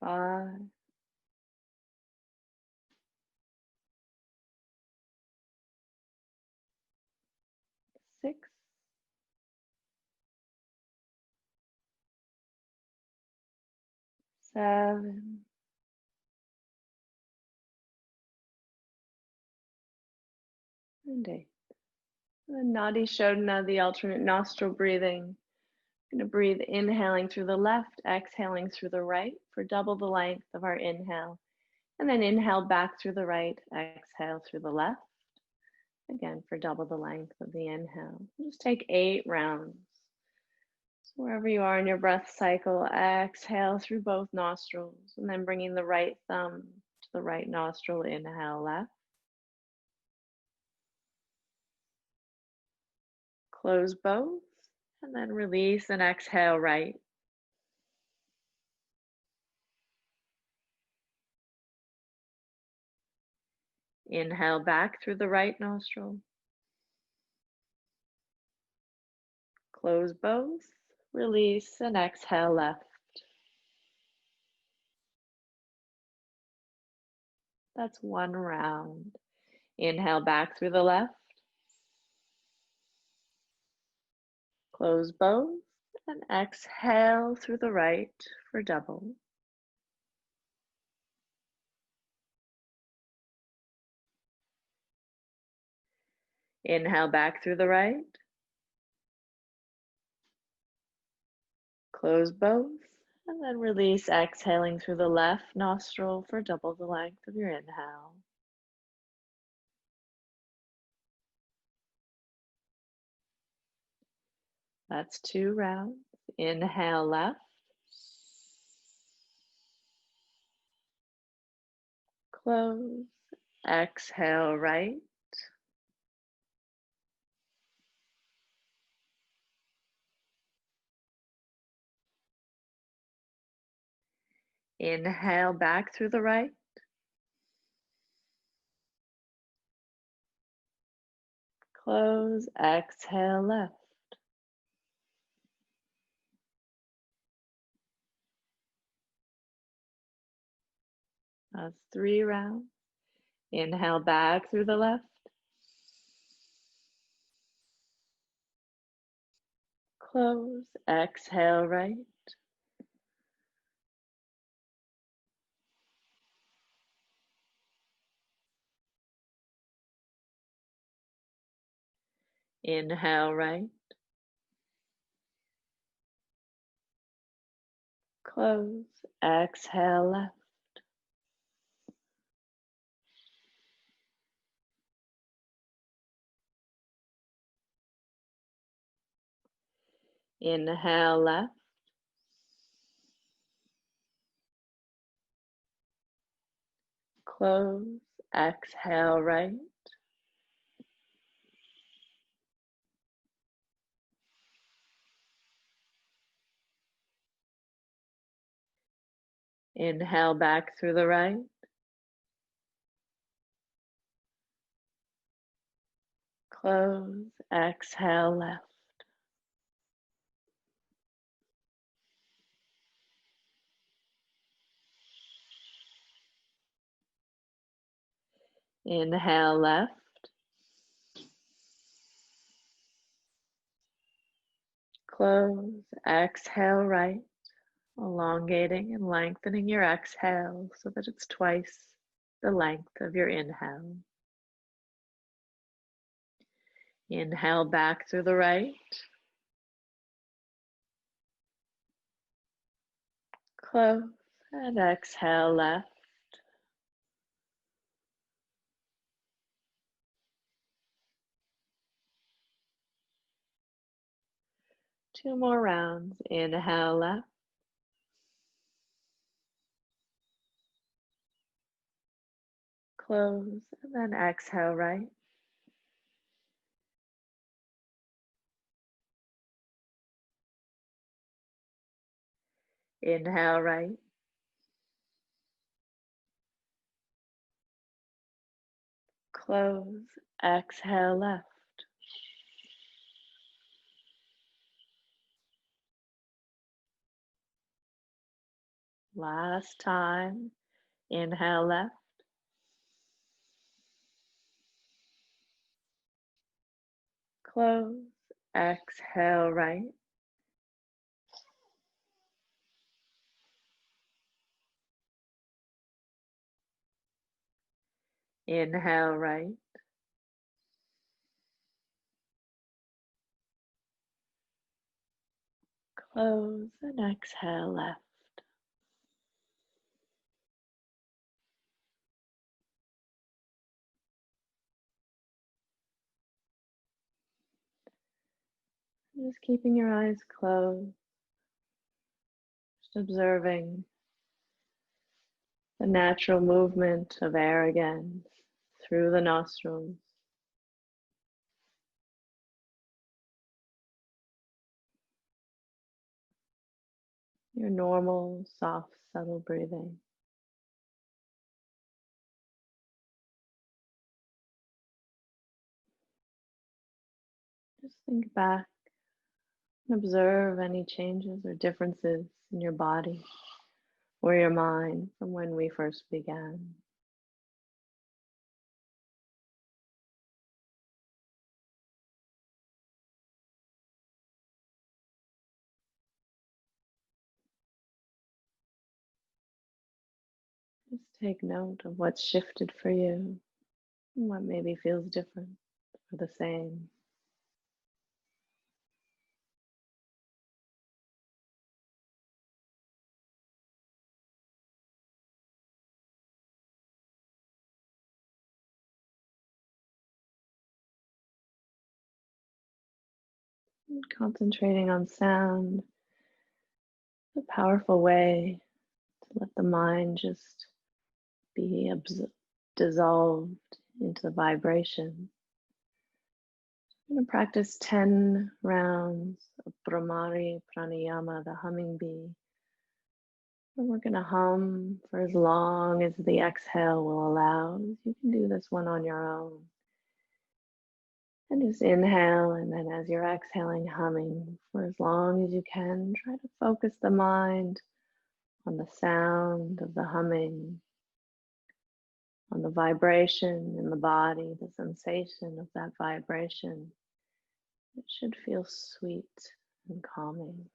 5. 6. 7. And 8. The Nadi Shodhana, the alternate nostril breathing. I'm going to breathe inhaling through the left, exhaling through the right for double the length of our inhale. And then inhale back through the right, exhale through the left. Again, for double the length of the inhale. Just take 8 rounds. So wherever you are in your breath cycle, exhale through both nostrils, and then bringing the right thumb to the right nostril, inhale left. Close both, and then release and exhale right. Inhale back through the right nostril. Close both, release, and exhale left. That's 1 round. Inhale back through the left. Close both, and exhale through the right for double. Inhale back through the right. Close both, and then release, exhaling through the left nostril for double the length of your inhale. That's 2 rounds. Inhale left. Close. Exhale right. Inhale back through the right. Close, exhale left. That's 3 rounds. Inhale back through the left. Close, exhale right. Inhale right. Close, exhale left. Inhale left. Close, exhale right. Inhale back through the right. Close, exhale left. Inhale left. Close, exhale right. Elongating and lengthening your exhale so that it's twice the length of your inhale. Inhale back through the right. Close and exhale left. 2 more rounds. Inhale left. Close and then exhale right. Inhale right. Close, exhale left. Last time. Inhale left. Close, exhale right. Inhale right. Close and exhale left. Just keeping your eyes closed, just observing the natural movement of air again through the nostrils. Your normal, soft, subtle breathing. Just think back and observe any changes or differences in your body or your mind from when we first began. Just take note of what's shifted for you and what maybe feels different or the same. And concentrating on sound, a powerful way to let the mind just be dissolved into the vibration. I'm going to practice 10 rounds of Brahmari Pranayama, the humming bee, And we're going to hum for as long as the exhale will allow. You can do this one on your own. And just inhale, and then as you're exhaling, humming for as long as you can. Try to focus the mind on the sound of the humming, on the vibration in the body, the sensation of that vibration. It should feel sweet and calming.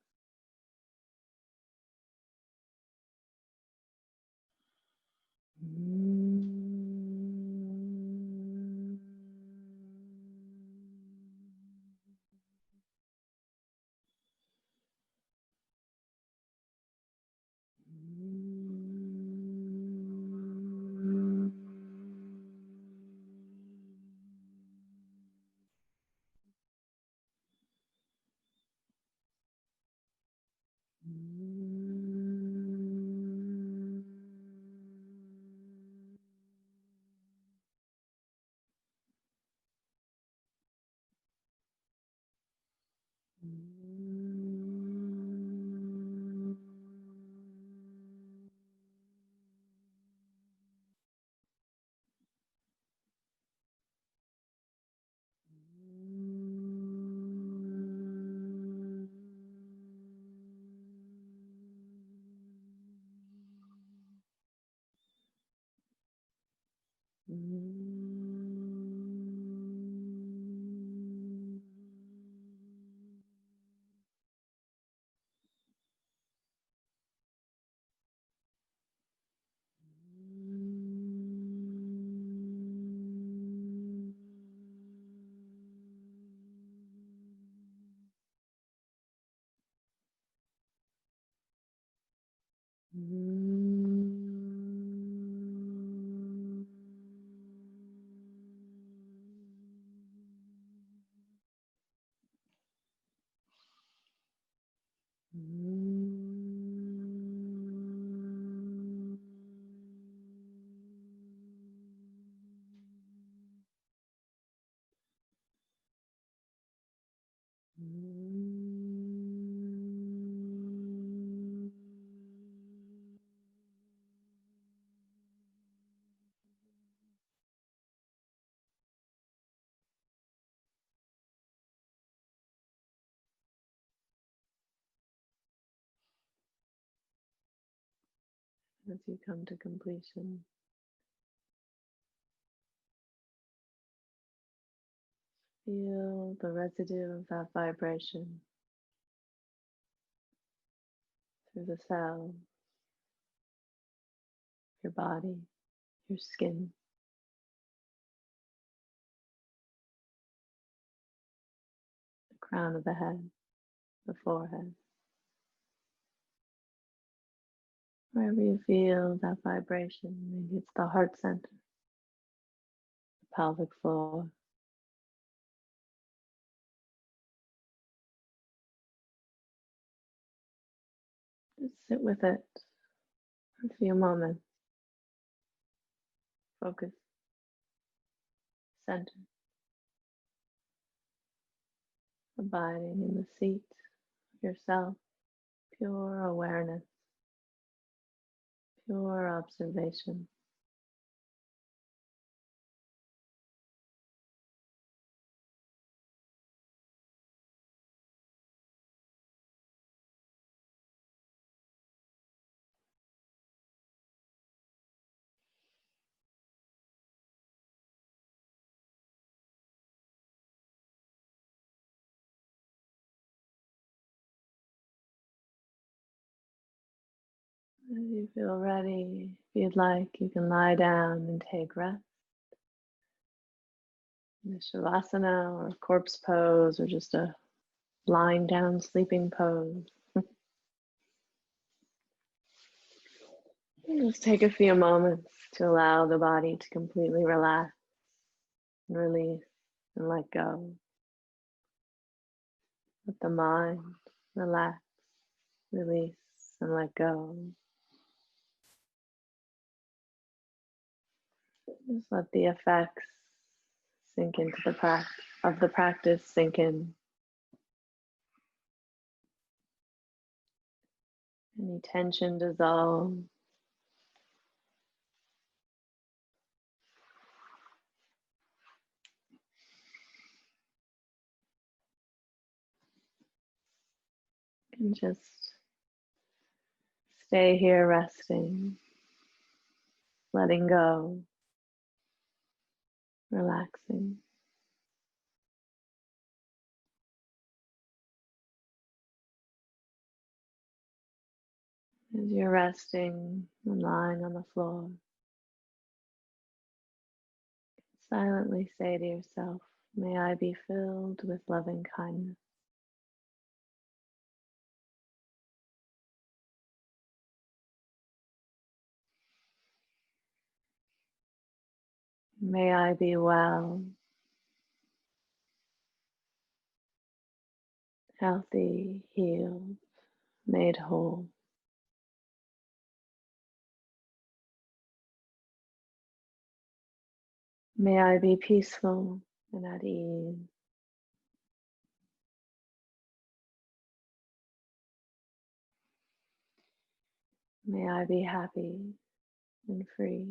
As you come to completion, feel the residue of that vibration through the cells, your body, your skin, the crown of the head, the forehead. Wherever you feel that vibration, maybe it's the heart center, the pelvic floor. Just sit with it for a few moments. Focus, center, abiding in the seat of yourself, pure awareness, pure observation. As you feel ready, if you'd like, you can lie down and take rest in a shavasana or a corpse pose or just a lying down sleeping pose. Just take a few moments to allow the body to completely relax and release and let go. Let the mind relax, release, and let go. Just let the effects sink into the practice sink in. Any tension dissolve. And just stay here resting, letting go, relaxing. As you're resting and lying on the floor, silently say to yourself, may I be filled with loving kindness. May I be well, healthy, healed, made whole. May I be peaceful and at ease. May I be happy and free.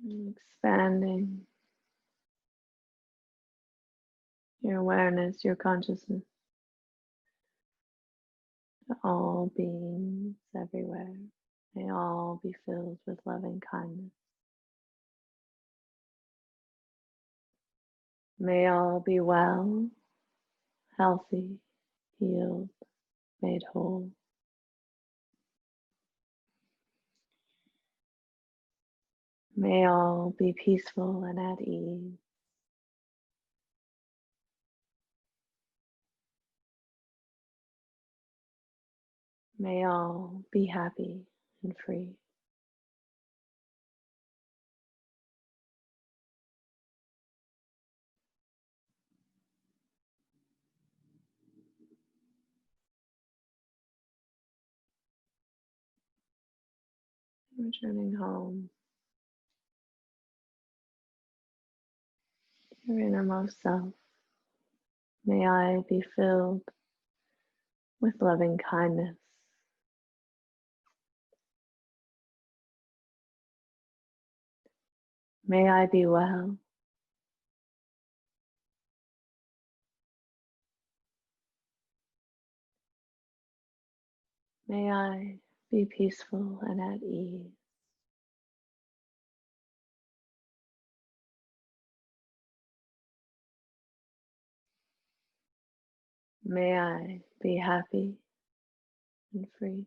And expanding your awareness, your consciousness to all beings everywhere. May all be filled with loving kindness. May all be well, healthy, healed, made whole. May all be peaceful and at ease. May all be happy and free. Returning home, your innermost self. May I be filled with loving kindness. May I be well. May I be peaceful and at ease. May I be happy and free.